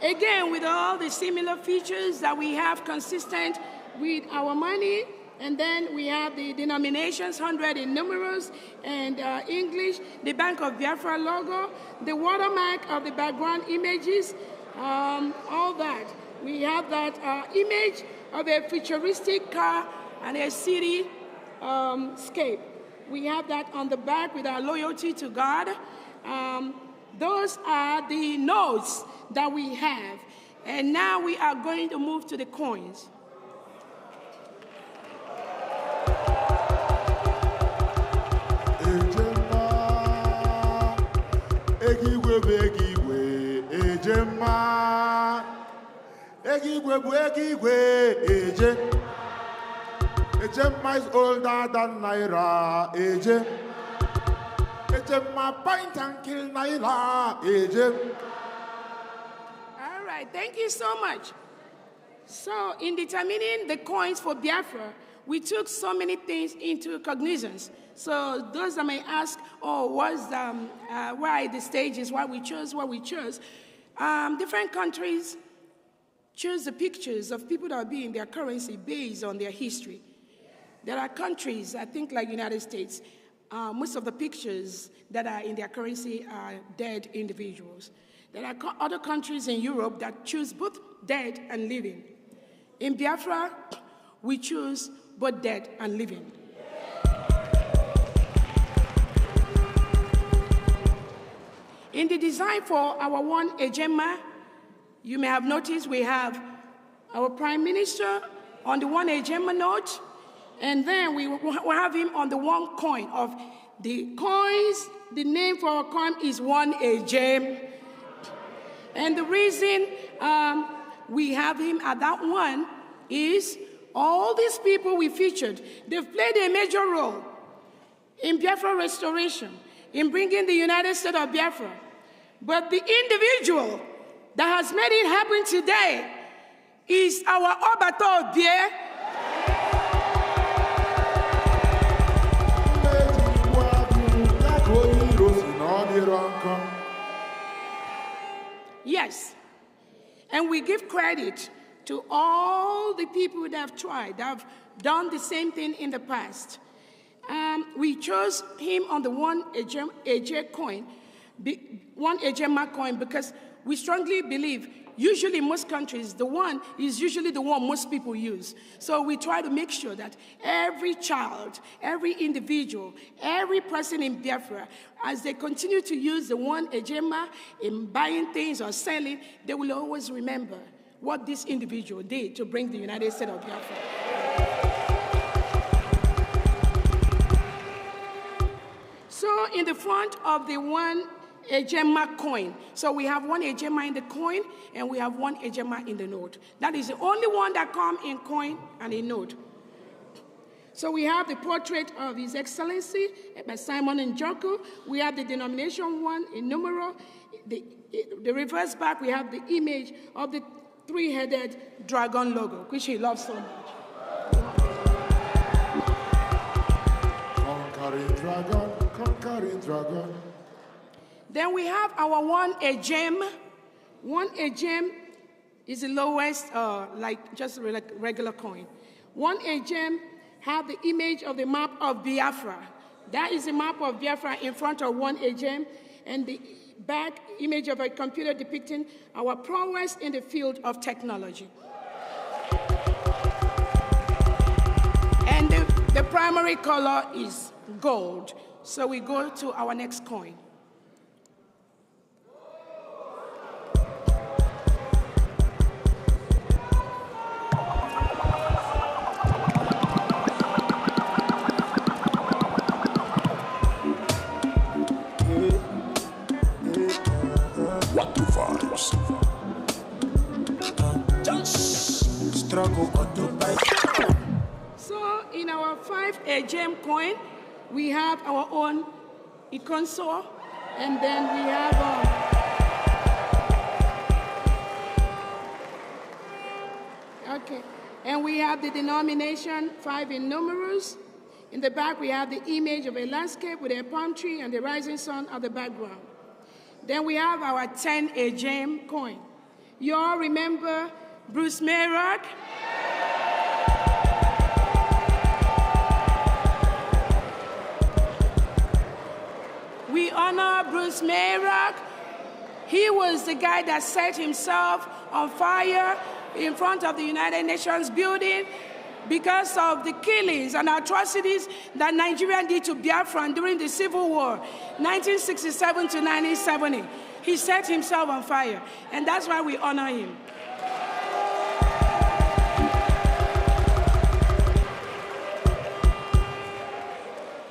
Again, with all the similar features that we have consistent with our money, and then we have the denominations, 100 in numerals and English, the Bank of Biafra logo, the watermark of the background images, all that. We have that image of a futuristic car and a city scape. We have that on the back with our loyalty to God. Those are the notes that we have. And now we are going to move to the coins. Ejema is older than Naira. Ejema pint and kill Naira. All right, thank you so much. So in determining the coins for Biafra, we took so many things into cognizance. So those that may ask, oh, why the stages, why we chose what we chose. Different countries choose the pictures of people that will be in their currency based on their history. There are countries, I think like United States, most of the pictures that are in their currency are dead individuals. There are other countries in Europe that choose both dead and living. In Biafra, we choose both dead and living. In the design for our 1 Ejema, you may have noticed we have our Prime Minister on the 1 Ejema note, and then we have him on the 1 coin of the coins. The name for our coin is 1 Ejem. And the reason we have him at that one is all these people we featured, they've played a major role in Biafra restoration, in bringing the United States of Biafra. But the individual that has made it happen today is our Obato Bie. Yes. And we give credit to all the people that have tried, that have done the same thing in the past. We chose him on the one AJ coin, one AJ coin, because we strongly believe, usually in most countries, the one is usually the one most people use. So we try to make sure that every child, every individual, every person in Biafra, as they continue to use the one ejema in buying things or selling, they will always remember what this individual did to bring the United States of Biafra. So in the front of the one ejema coin, so we have one ejema in the coin and we have one ejema in the note. That is the only one that comes in coin and in note. So we have the portrait of His Excellency by Simon Njoku. We have the denomination one in numeral. The reverse back, we have the image of the three-headed dragon logo, which he loves so much. Conquering dragon. Then we have our one gem. One gem is the lowest, like just like regular coin. One gem have the image of the map of Biafra. That is the map of Biafra in front of one gem, and the back image of a computer depicting our prowess in the field of technology. And the primary color is gold. So we go to our next coin. What the vibes? Just struggle on the bike. So in our 5 gem coin, we have our own Iconsor, and then we have and we have the denomination 5 in numerals. In the back, we have the image of a landscape with a palm tree and the rising sun at the background. Then we have our 10 gem coin. You all remember Bruce Mayrock? We honor Bruce Mayrock. He was the guy that set himself on fire in front of the United Nations building because of the killings and atrocities that Nigeria did to Biafra during the Civil War, 1967 to 1970. He set himself on fire, and that's why we honor him.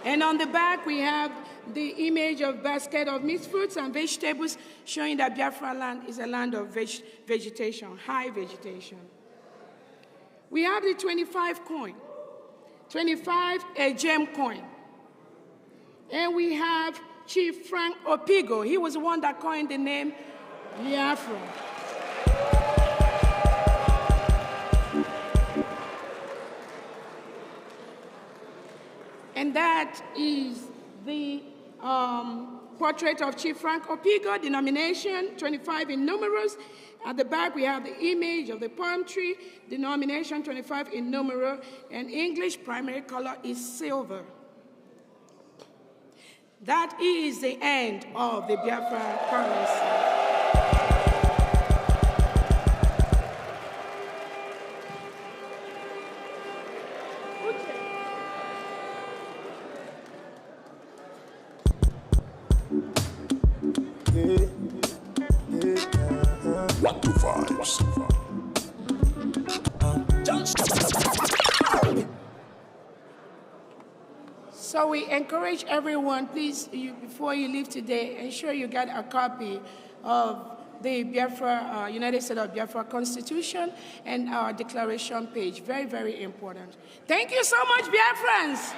And on the back, we have the image of basket of mixed fruits and vegetables, showing that Biafra land is a land of vegetation, high vegetation. We have the 25 coin, 25 gem coin. And we have Chief Frank Opigo. He was the one that coined the name Biafra. And that is the portrait of Chief Frank Opigo, denomination 25 in numerals. At the back, we have the image of the palm tree, denomination 25 in numeral, and English primary color is silver. That is the end of the Biafra currency. What the vibes? So we encourage everyone, please, before you leave today, ensure you get a copy of the Biafra, United States of Biafra Constitution and our declaration page. Very, very important. Thank you so much, Biafrans.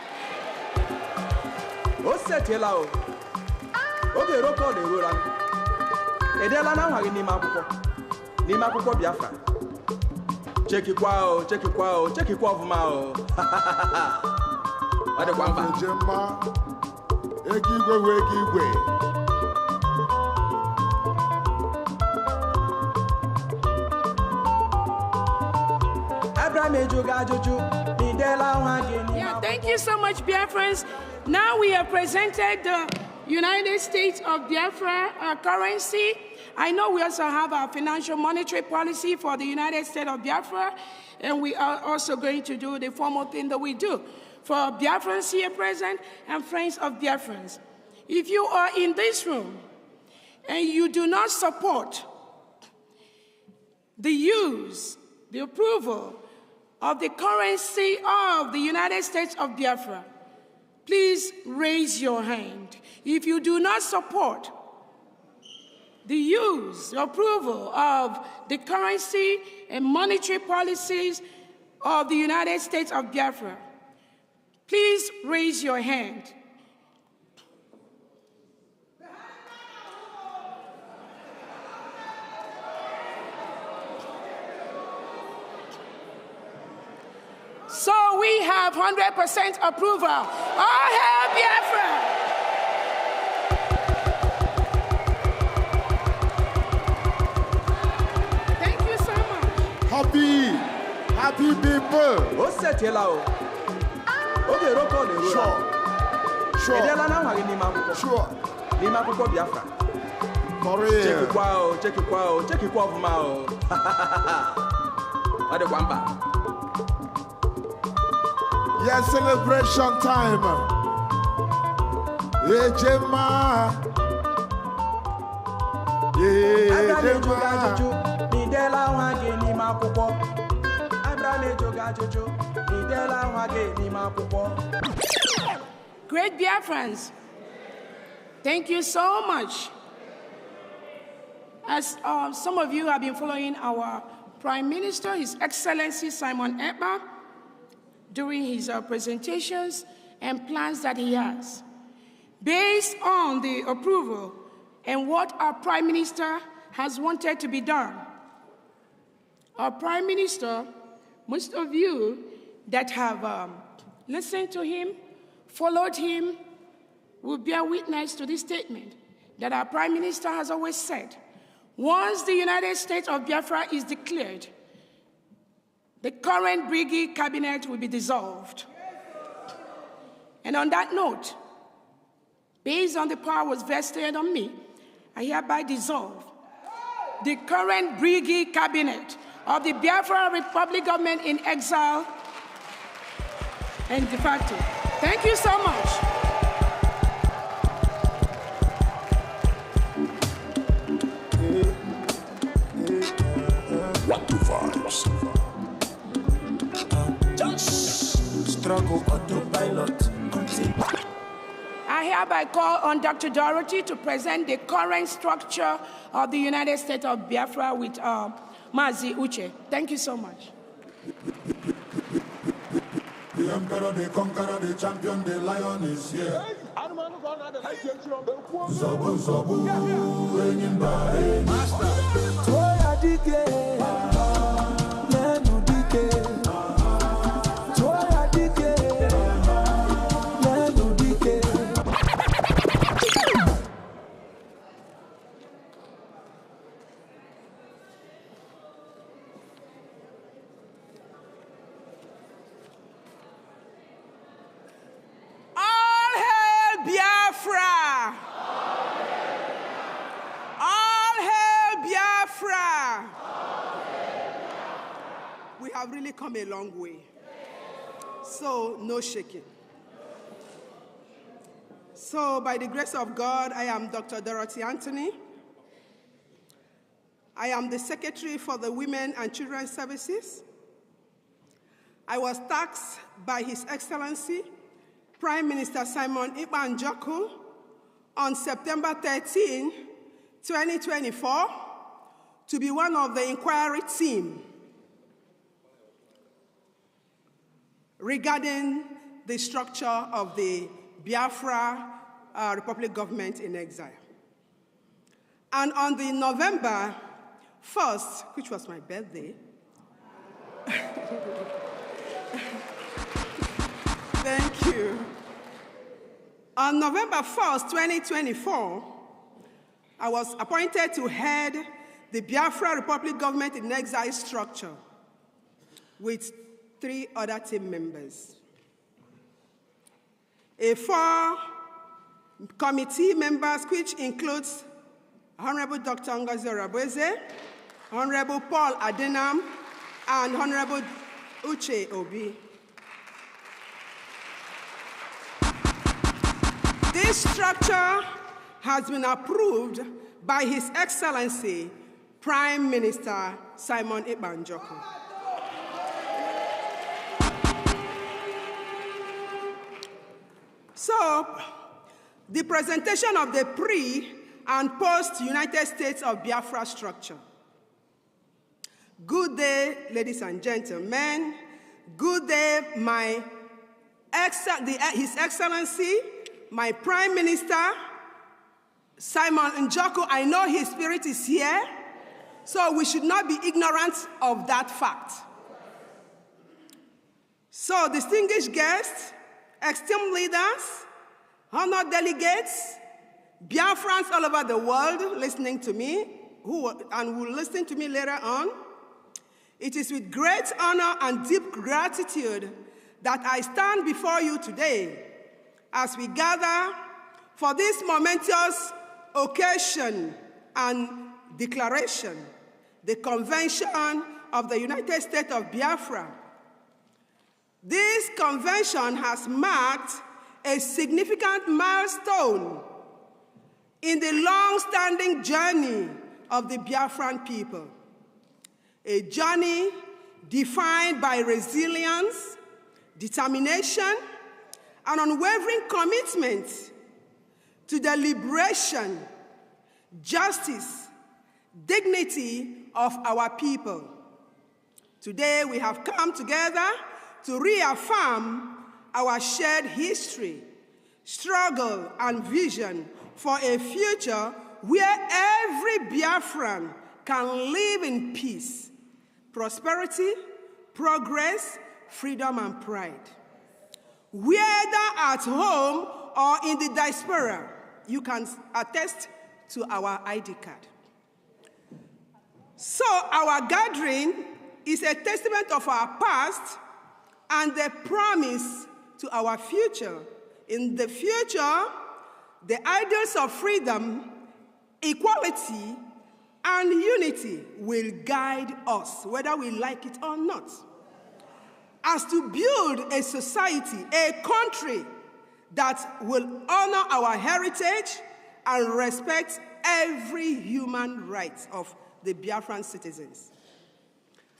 Check it out, check it out, check it out of my Yeah, thank you so much, Biafrans. Now we have presented the United States of Biafra currency. I know we also have our financial monetary policy for the United States of Biafra, and we are also going to do the formal thing that we do for Biafrans here present and friends of Biafrans. If you are in this room and you do not support the use, the approval of the currency of the United States of Biafra, please raise your hand. If you do not support the use, the approval of the currency and monetary policies of the United States of Biafra, please raise your hand. So we have 100% approval. All hail Biafra! Thank you so much. Happy people. Sure. Sure. For real. Check it out. Yes, celebration time. Ejema. Great Biafrans, thank you so much. As some of you have been following our Prime Minister, His Excellency Simon Ekpa, during his presentations and plans that he has. Based on the approval and what our Prime Minister has wanted to be done, our Prime Minister, most of you that have listened to him, followed him, will bear witness to this statement that our Prime Minister has always said. Once the United States of Biafra is declared, the current Brigade cabinet will be dissolved. And on that note, based on the powers vested on me, I hereby dissolve the current Brigade cabinet of the Biafra Republic government in exile and de facto. Thank you so much. What the vibes? Struggle autopilot. I hereby call on Dr. Dorothy to present the current structure of the United States of Biafra with Mazi Uche. Thank you so much. The emperor, the conqueror, the champion, the lion is here. Zobu, zobu, enyimba, master. Toya dike, lenu dike. Toya dike, lenu dike. We have really come a long way. So, no shaking. So, by the grace of God, I am Dr. Dorothy Anthony. I am the Secretary for the Women and Children's Services. I was tasked by His Excellency, Prime Minister Simon Ekpa Njoku, on September 13, 2024, to be one of the inquiry team regarding the structure of the Biafra Republic government in exile. And on the November 1st, which was my birthday, thank you. On November 1st, 2024, I was appointed to head the Biafra Republic government in exile structure with 3 other team members. A 4 committee members, which includes Honorable Dr. Ngozi Orabweze, Honorable Paul Adenam, and Honorable Uche Obi. This structure has been approved by His Excellency, Prime Minister Simon Ekpa Njoku. So, the presentation of the pre- and post-United States of Biafra structure. Good day, ladies and gentlemen. Good day, His Excellency, my Prime Minister, Simon Njoku. I know his spirit is here, so we should not be ignorant of that fact. So, distinguished guests, esteemed leaders, honored delegates, Biafrans all over the world listening to me, and will listen to me later on, it is with great honor and deep gratitude that I stand before you today as we gather for this momentous occasion and declaration, the Convention of the United States of Biafra. This convention has marked a significant milestone in the long-standing journey of the Biafran people, a journey defined by resilience, determination, and unwavering commitment to the liberation, justice, dignity of our people. Today, we have come together to reaffirm our shared history, struggle, and vision for a future where every Biafran can live in peace, prosperity, progress, freedom, and pride. Whether at home or in the diaspora, you can attest to our ID card. So our gathering is a testament of our past and the promise to our future. In the future, the ideals of freedom, equality, and unity will guide us, whether we like it or not. As to build a society, a country that will honor our heritage and respect every human right of the Biafran citizens.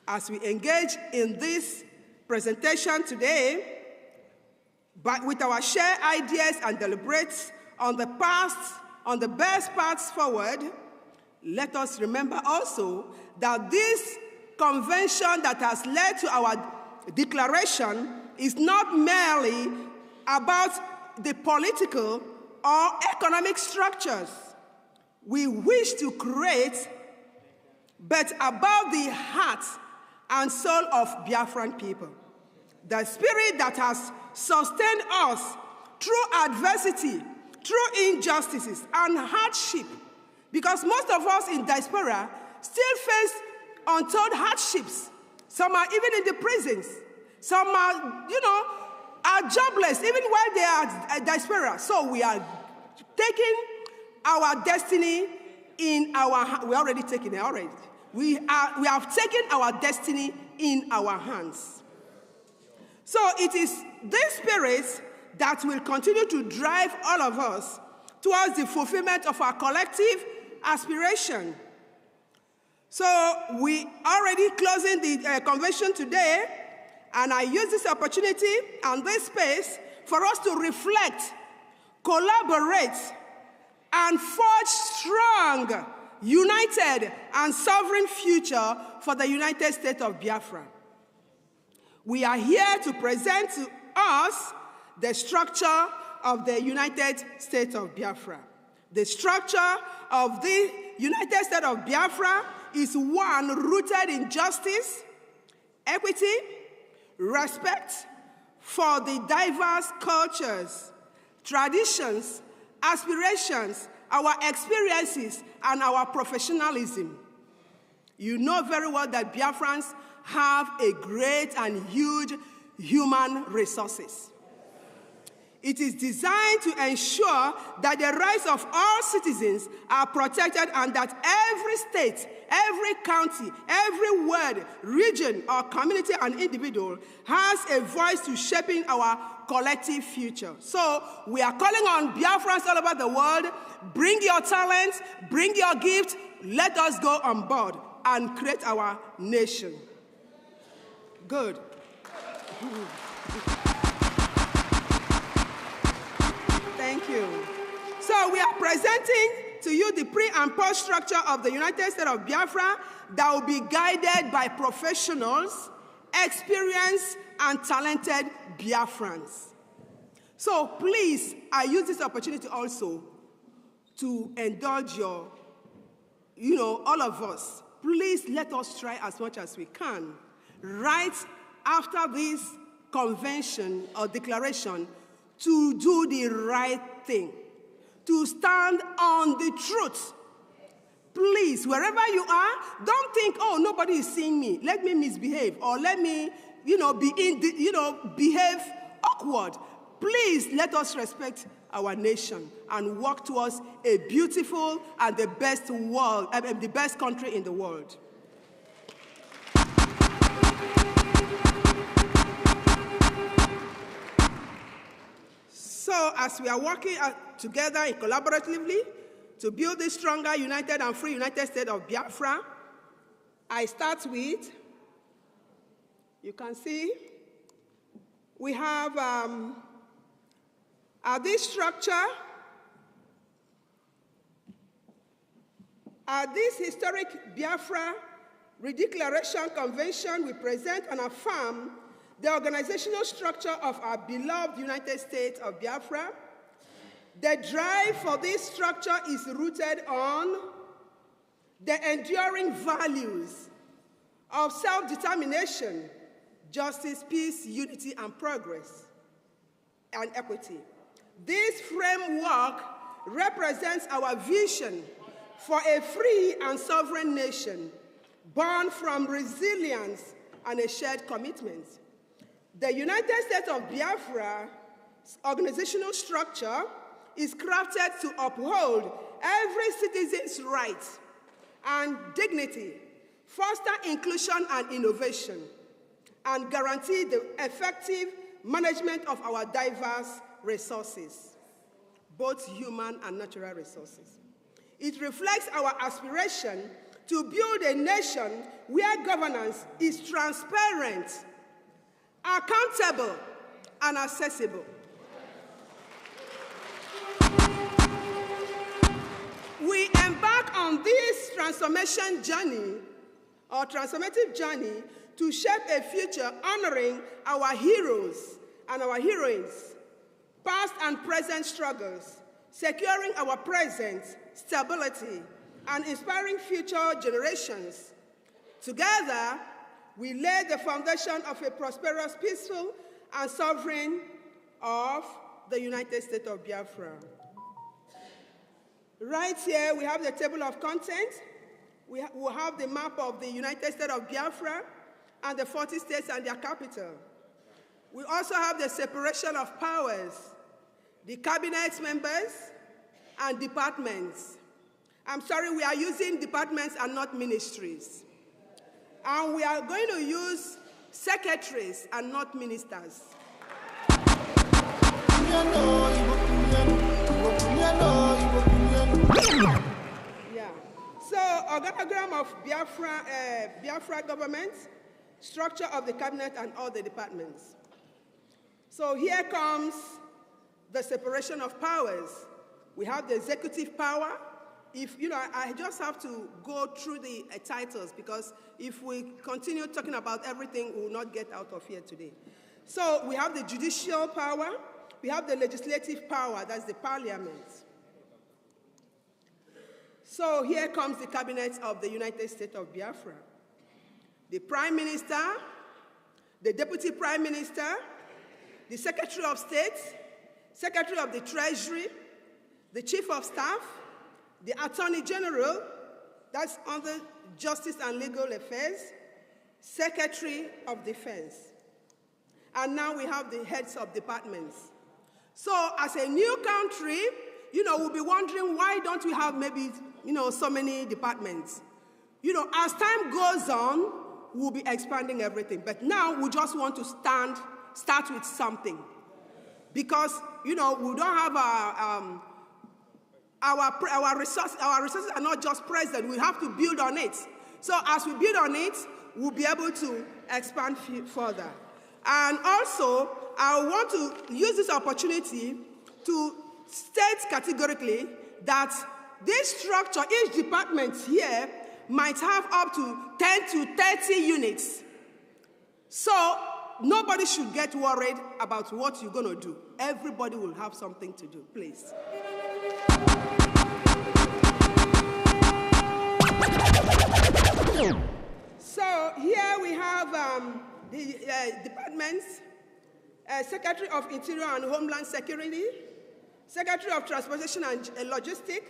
As we engage in this presentation today, but with our shared ideas and deliberate on the past, on the best paths forward, let us remember also that this convention that has led to our declaration is not merely about the political or economic structures we wish to create, but about the heart and soul of Biafran people. The spirit that has sustained us through adversity, through injustices and hardship, because most of us in diaspora still face untold hardships. Some are even in the prisons. Some are, are jobless even while they are diaspora. So we are taking our destiny in our hands. We're already taking it already. We have taken our destiny in our hands. So it is this spirit that will continue to drive all of us towards the fulfillment of our collective aspiration. So we already closing the convention today, and I use this opportunity and this space for us to reflect, collaborate, and forge strong, united, and sovereign future for the United States of Biafra. We are here to present to us the structure of the United States of Biafra. The structure of the United States of Biafra is one rooted in justice, equity, respect for the diverse cultures, traditions, aspirations, our experiences, and our professionalism. You know very well that Biafrans have a great and huge human resources. It is designed to ensure that the rights of all citizens are protected and that every state, every county, every ward, region, or community and individual has a voice to shaping our collective future. So we are calling on Biafrans all over the world, bring your talents, bring your gifts, let us go on board and create our nation. Good. Thank you. So we are presenting to you the pre and post structure of the United States of Biafra that will be guided by professionals, experienced, and talented Biafrans. So please, I use this opportunity also to indulge your, all of us. Please let us try as much as we can, right after this convention or declaration, to do the right thing, to stand on the truth. Please, wherever you are, don't think, oh, nobody is seeing me. Let me misbehave, or let me, behave awkward. Please let us respect our nation and work towards a beautiful and the best the best country in the world. So as we are working together collaboratively to build this stronger, united, and free United States of Biafra, I start with, you can see, we have this structure, this historic Biafra Redeclaration Convention, we present and affirm the organizational structure of our beloved United States of Biafra. The drive for this structure is rooted on the enduring values of self-determination, justice, peace, unity, and progress, and equity. This framework represents our vision for a free and sovereign nation born from resilience and a shared commitment. The United States of Biafra's organizational structure is crafted to uphold every citizen's rights and dignity, foster inclusion and innovation, and guarantee the effective management of our diverse resources, both human and natural resources. It reflects our aspiration to build a nation where governance is transparent, accountable, and accessible. We embark on this transformation journey, or transformative journey, to shape a future honoring our heroes and our heroines, past and present struggles, securing our present stability, and inspiring future generations. Together, we lay the foundation of a prosperous, peaceful, and sovereign of the United States of Biafra. Right here, we have the table of contents. We have the map of the United States of Biafra and the 40 states and their capital. We also have the separation of powers, the cabinet members, and departments. I'm sorry, we are using departments and not ministries. And we are going to use secretaries and not ministers. Yeah. So, organogram of Biafra government, structure of the cabinet and all the departments. So here comes the separation of powers. We have the executive power. I just have to go through the titles, because if we continue talking about everything, we will not get out of here today. So we have the judicial power. We have the legislative power, that's the parliament. So here comes the cabinet of the United States of Biafra. The prime minister, the deputy prime minister, the secretary of state, secretary of the treasury, the chief of staff, the attorney general, That's under Justice and Legal Affairs, Secretary of Defense. And now we have the heads of departments. So as a new country, we'll be wondering why don't we have maybe, so many departments. As time goes on, we'll be expanding everything. But now we just want to start with something. Because, we don't have our resources are not just present. We have to build on it. So as we build on it, we'll be able to expand further. And also, I want to use this opportunity to state categorically that this structure, each department here, might have up to 10 to 30 units. So nobody should get worried about what you're going to do. Everybody will have something to do, please. So here we have the departments, Secretary of Interior and Homeland Security, Secretary of Transportation and Logistics,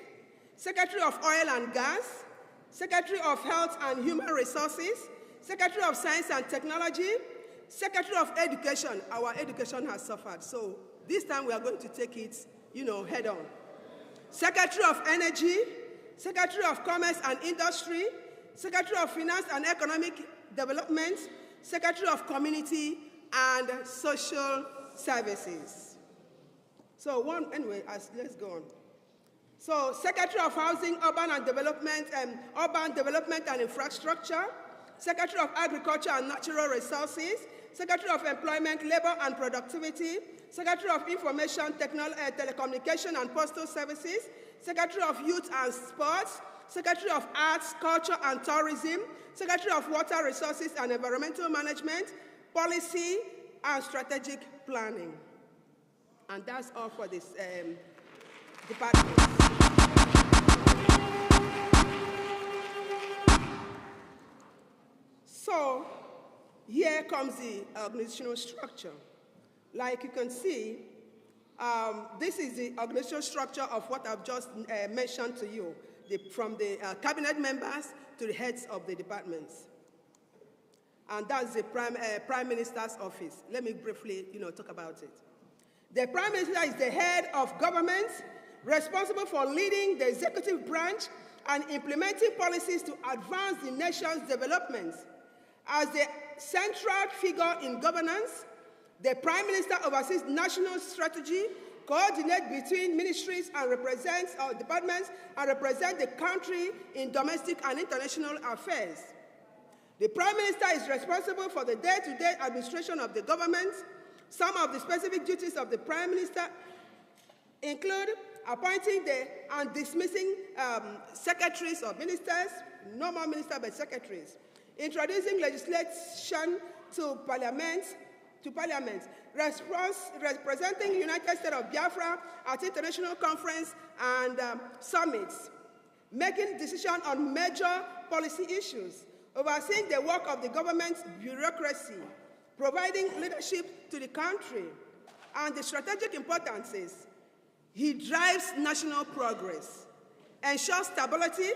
Secretary of Oil and Gas, Secretary of Health and Human Resources, Secretary of Science and Technology, Secretary of Education. Our education has suffered, so this time we are going to take it, head on. Secretary of Energy, Secretary of Commerce and Industry, Secretary of Finance and Economic Development, Secretary of Community and Social Services. So let's go on. So Secretary of Housing, Urban Development and Infrastructure, Secretary of Agriculture and Natural Resources, Secretary of Employment, Labor and Productivity, Secretary of Information, Telecommunication and Postal Services, Secretary of Youth and Sports, Secretary of Arts, Culture and Tourism, Secretary of Water Resources and Environmental Management, Policy and Strategic Planning. And that's all for this department. So here comes the organizational structure. Like you can see, this is the organizational structure of what I've just mentioned to you, from the cabinet members to the heads of the departments. And that's the Prime Minister's office. Let me briefly, talk about it. The Prime Minister is the head of government, responsible for leading the executive branch and implementing policies to advance the nation's development. As the central figure in governance, the Prime Minister oversees national strategy, coordinates between ministries and represents departments and represents the country in domestic and international affairs. The Prime Minister is responsible for the day-to-day administration of the government. Some of the specific duties of the Prime Minister include appointing and dismissing secretaries or ministers, no more ministers but secretaries, introducing legislation to Parliament, representing the United States of Biafra at international conference and summits, making decisions on major policy issues, overseeing the work of the government's bureaucracy, providing leadership to the country, and the strategic importance is he drives national progress, ensures stability,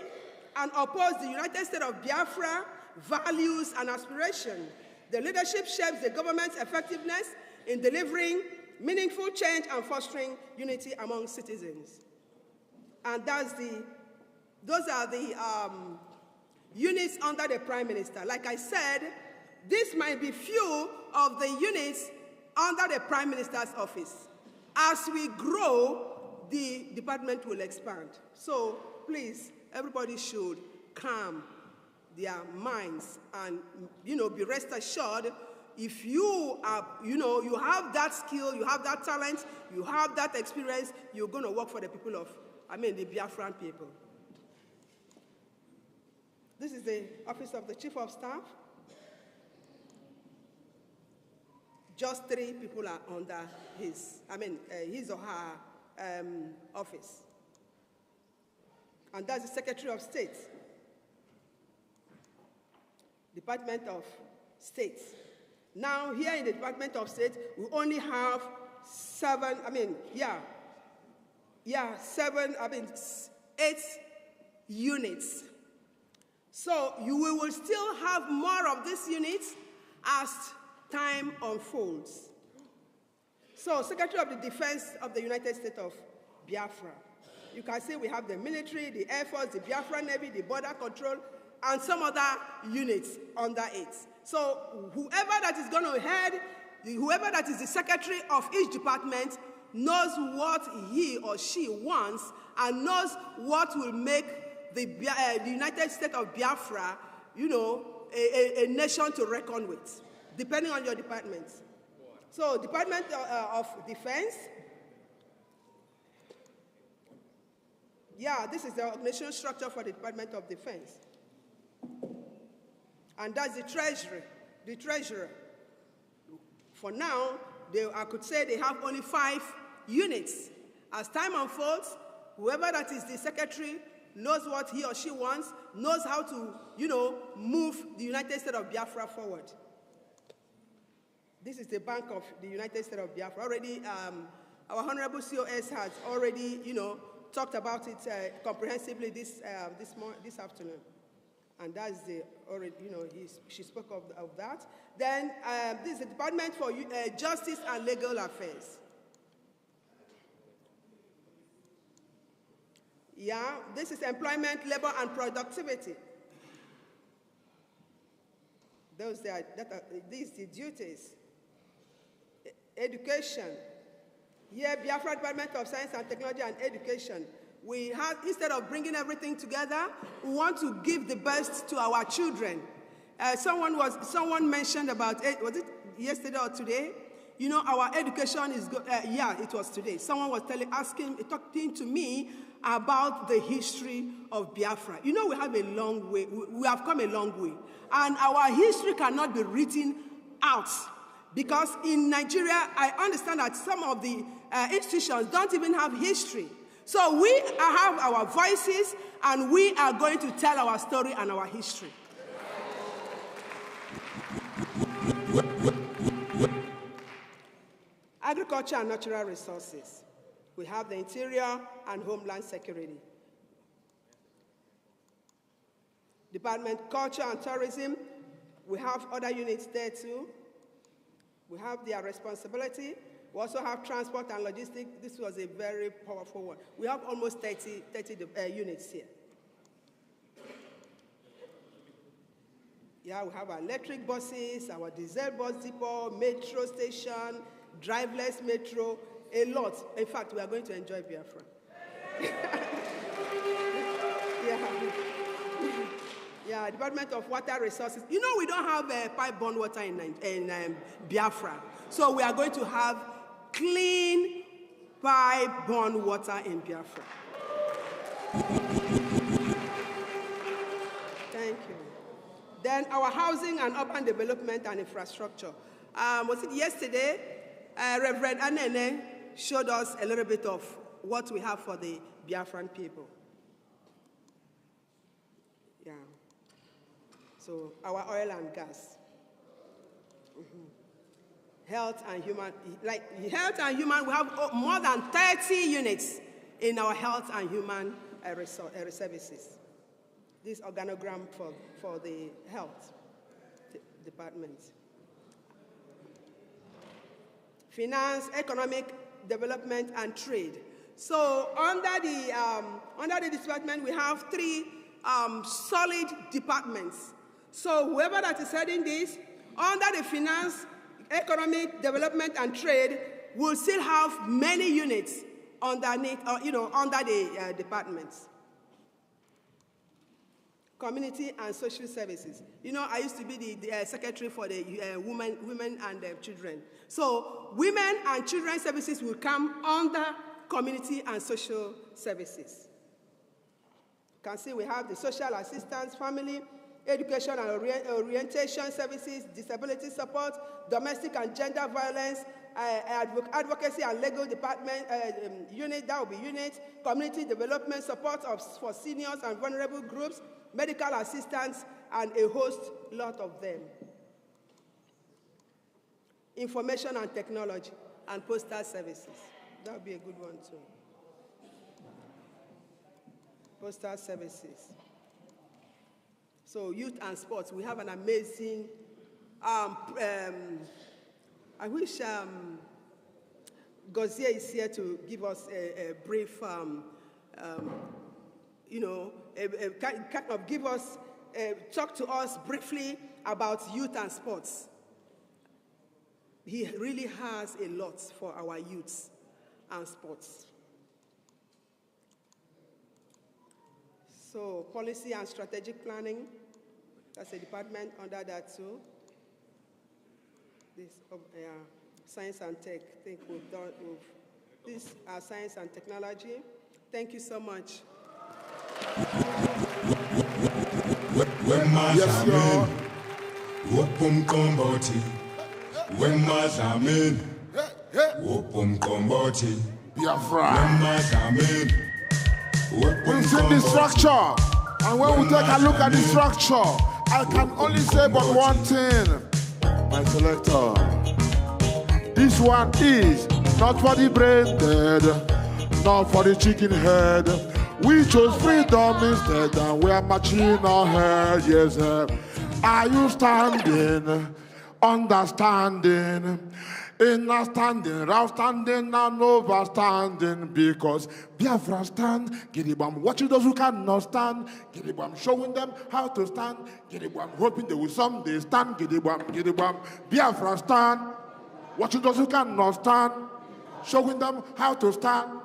and opposes the United States of Biafra values and aspirations. The leadership shapes the government's effectiveness in delivering meaningful change and fostering unity among citizens. And those are the units under the Prime Minister. Like I said, this might be few of the units under the Prime Minister's office. As we grow, the department will expand. So please, everybody should calm their minds and, be rest assured if you are, you have that skill, you have that talent, you have that experience, you're going to work for the people of, the Biafran people. This is the office of the Chief of Staff. Just 3 people are under his or her office. And that's the Secretary of State, Department of State. Now, here in the Department of State, we only have 8 units. So you will still have more of these units as time unfolds. So, Secretary of the Defense of the United States of Biafra. You can see we have the military, the Air Force, the Biafra Navy, the Border Control, and some other units under it. So, whoever that is going to head, whoever that is the secretary of each department knows what he or she wants and knows what will make the United States of Biafra, a nation to reckon with, depending on your department. So, Department of Defense. Yeah, this is the organizational structure for the Department of Defense. And that's the Treasury, the Treasurer. For now, I could say they have only 5 units. As time unfolds, whoever that is the secretary knows what he or she wants, knows how to, move the United States of Biafra forward. This is the Bank of the United States of Biafra. Already, our Honorable COS has already, talked about it comprehensively this afternoon. And that's the already, she spoke of that. Then this is the Department for Justice and Legal Affairs. Yeah, this is employment, labor, and productivity. These are the duties. Education. Here, Biafra Department of Science and Technology and Education. We have, instead of bringing everything together, we want to give the best to our children. Someone mentioned about it, was it yesterday or today? Our education is good. Yeah, it was today. Someone was talking to me about the history of Biafra. We have a long way. We have come a long way. And our history cannot be written out. Because in Nigeria, I understand that some of the institutions don't even have history. So we have our voices, and we are going to tell our story and our history. Agriculture and natural resources. We have the Interior and Homeland Security. Department Culture and Tourism. We have other units there too. We have their responsibility. We also have transport and logistics. This was a very powerful one. We have almost 30 units here. Yeah, we have our electric buses, our diesel bus depot, metro station, driverless metro, a lot. In fact, we are going to enjoy Biafra. Yeah, Department of Water Resources. We don't have pipe-borne water in Biafra. So we are going to have clean pipe-borne water in Biafra. Thank you. Then our housing and urban development and infrastructure. Was it yesterday? Reverend Anene showed us a little bit of what we have for the Biafran people. Yeah. So our oil and gas. Health and human, we have more than 30 units in our health and human services. This organogram for the health department. Finance, economic development, and trade. So under the department, we have 3 solid departments. So whoever that is heading this, under the finance, economic development, and trade, will still have many units underneath, under the departments. Community and social services. I used to be the secretary for the women and children. So women and children services will come under community and social services. You can see we have the social assistance, family, education and orientation services, disability support, domestic and gender violence, advocacy and legal department unit, that will be unit, community development support for seniors and vulnerable groups, medical assistance, and a lot of them. Information and technology and postal services. That would be a good one too. Postal services. So youth and sports, we have an amazing, I wish Gozier is here to give us a brief, kind of give us, talk to us briefly about youth and sports. He really has a lot for our youths and sports. So policy and strategic planning, that's a department under that too. This science and tech, I think we've done, this are science and technology. Thank you so much. Yes, Lord. Biafra. We see the structure, and when we take a look at the structure, I can only say but one thing, my selector. This one is not for the brain dead, not for the chicken head. We chose freedom instead, and we are marching ahead. Yes, are you standing, understanding? In a standing, outstanding and overstanding, because Biafra stand, Giribam watching those who cannot stand, Giribam showing them how to stand, Giribam hoping they will someday stand, Giribam, Biafra stand, watching those who cannot stand, showing them how to stand,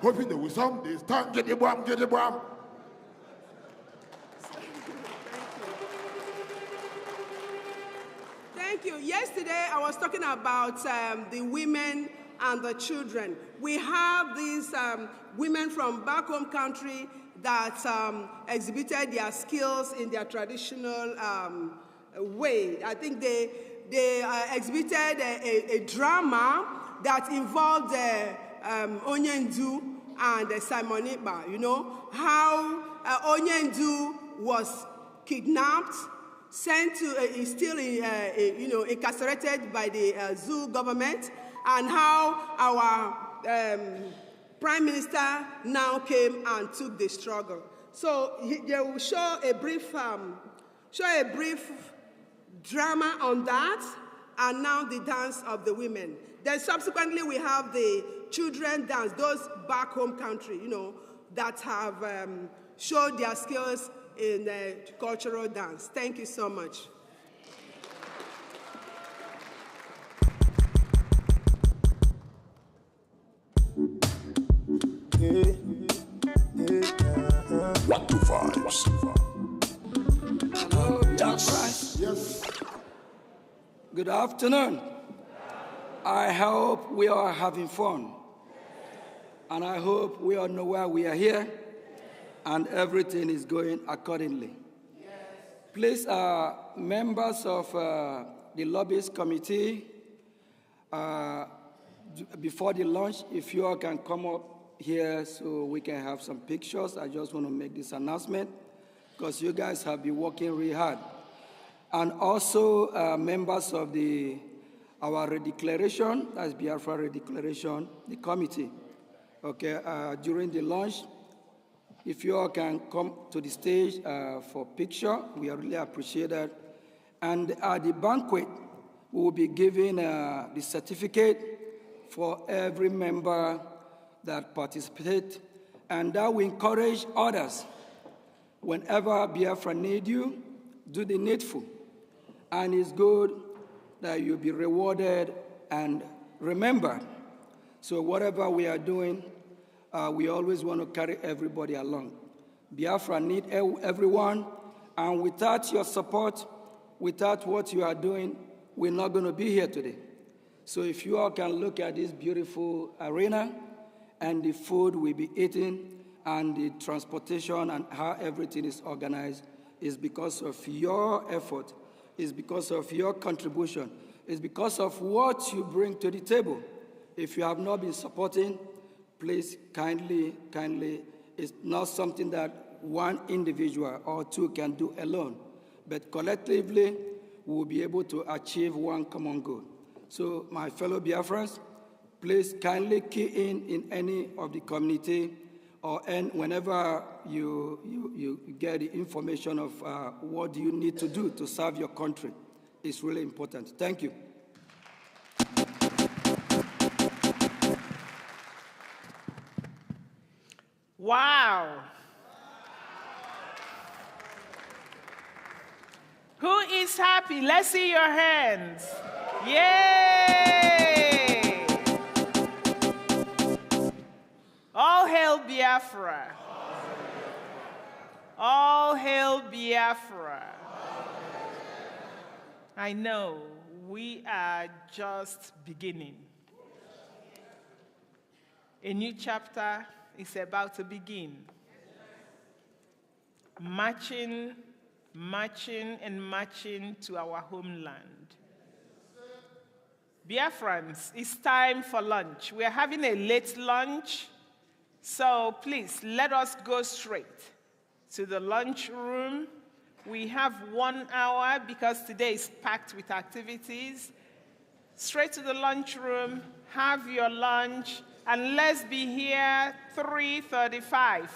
hoping they will someday stand, Giribam. Thank you. Yesterday, I was talking about the women and the children. We have these women from back home country that exhibited their skills in their traditional way. I think they exhibited a drama that involved Onyendu and Simon Ekpa. You know, how Onyendu was kidnapped, sent to, is still incarcerated by the Zoo government, and how our Prime Minister now came and took the struggle. So they will show a brief drama on that, and now the dance of the women. Then subsequently we have the children dance, those back home country, that have showed their skills in cultural dance. Thank you so much. What to vibes? Hello, Biafra. Yes. Good afternoon. I hope we are having fun. And I hope we all know why we are here. And everything is going accordingly. Yes. Please, members of the lobbyist committee, before the lunch, if you all can come up here so we can have some pictures. I just want to make this announcement because you guys have been working really hard. And also members of our redeclaration, that's Biafra redeclaration, the committee. Okay, during the lunch, if you all can come to the stage for picture, we really appreciate that. And at the banquet, we will be giving the certificate for every member that participated, and that will encourage others. Whenever Biafra need you, do the needful. And it's good that you'll be rewarded and remembered. So whatever we are doing, we always want to carry everybody along. Biafra need everyone, and without your support, without what you are doing, we're not going to be here today. So if you all can look at this beautiful arena and the food we'll be eating and the transportation and how everything is organized, is because of your effort, is because of your contribution, is because of what you bring to the table. If you have not been supporting, please kindly, it's not something that one individual or two can do alone, but collectively, we will be able to achieve one common goal. So my fellow Biafrans, please kindly key in any of the community and whenever you get the information of what you need to do to serve your country. It's really important. Thank you. Wow. Who is happy? Let's see your hands. Yay! All hail Biafra. All hail Biafra. I know we are just beginning. A new chapter is about to begin. Marching and marching to our homeland. Biafrans, it's time for lunch. We're having a late lunch, so please let us go straight to the lunch room. We have 1 hour because today is packed with activities. Straight to the lunch room, have your lunch, and let's be here 3:35.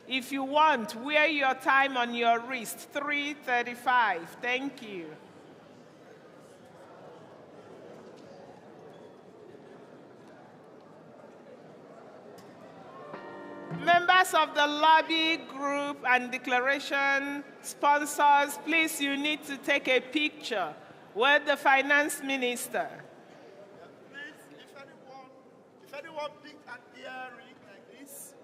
If you want, wear your time on your wrist, 3:35. Thank you. Members of the lobby group and declaration sponsors, please, you need to take a picture with the finance minister. Please, if anyone picked an earring like this,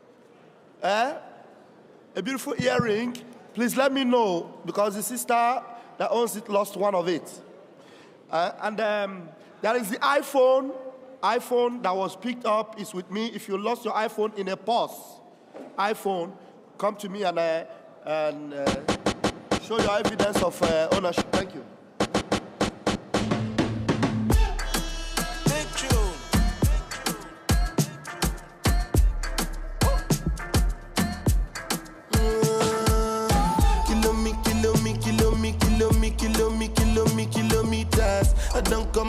a beautiful earring, please let me know, because the sister that owns it lost one of it. And there is the iPhone that was picked up is with me. If you lost your iPhone in a pause, iPhone, come to me and show your evidence of ownership. Thank you. Kilometers. I don't come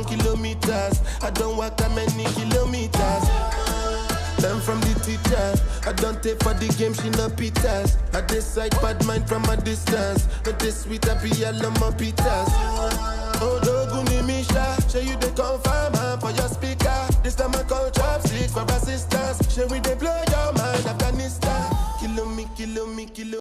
kilometers. I don't walk that many kilometers. Learn from the teacher. I don't take for the game, she no pitas. I decide bad mind from a distance. But this sweet happy yellow my pitas. Oh, Doguni Misha, show you the confirm for your speaker. This time I call chopsticks for assistance. Shall we they blow your mind, Afghanistan? Kilo me, kilo me, kilo.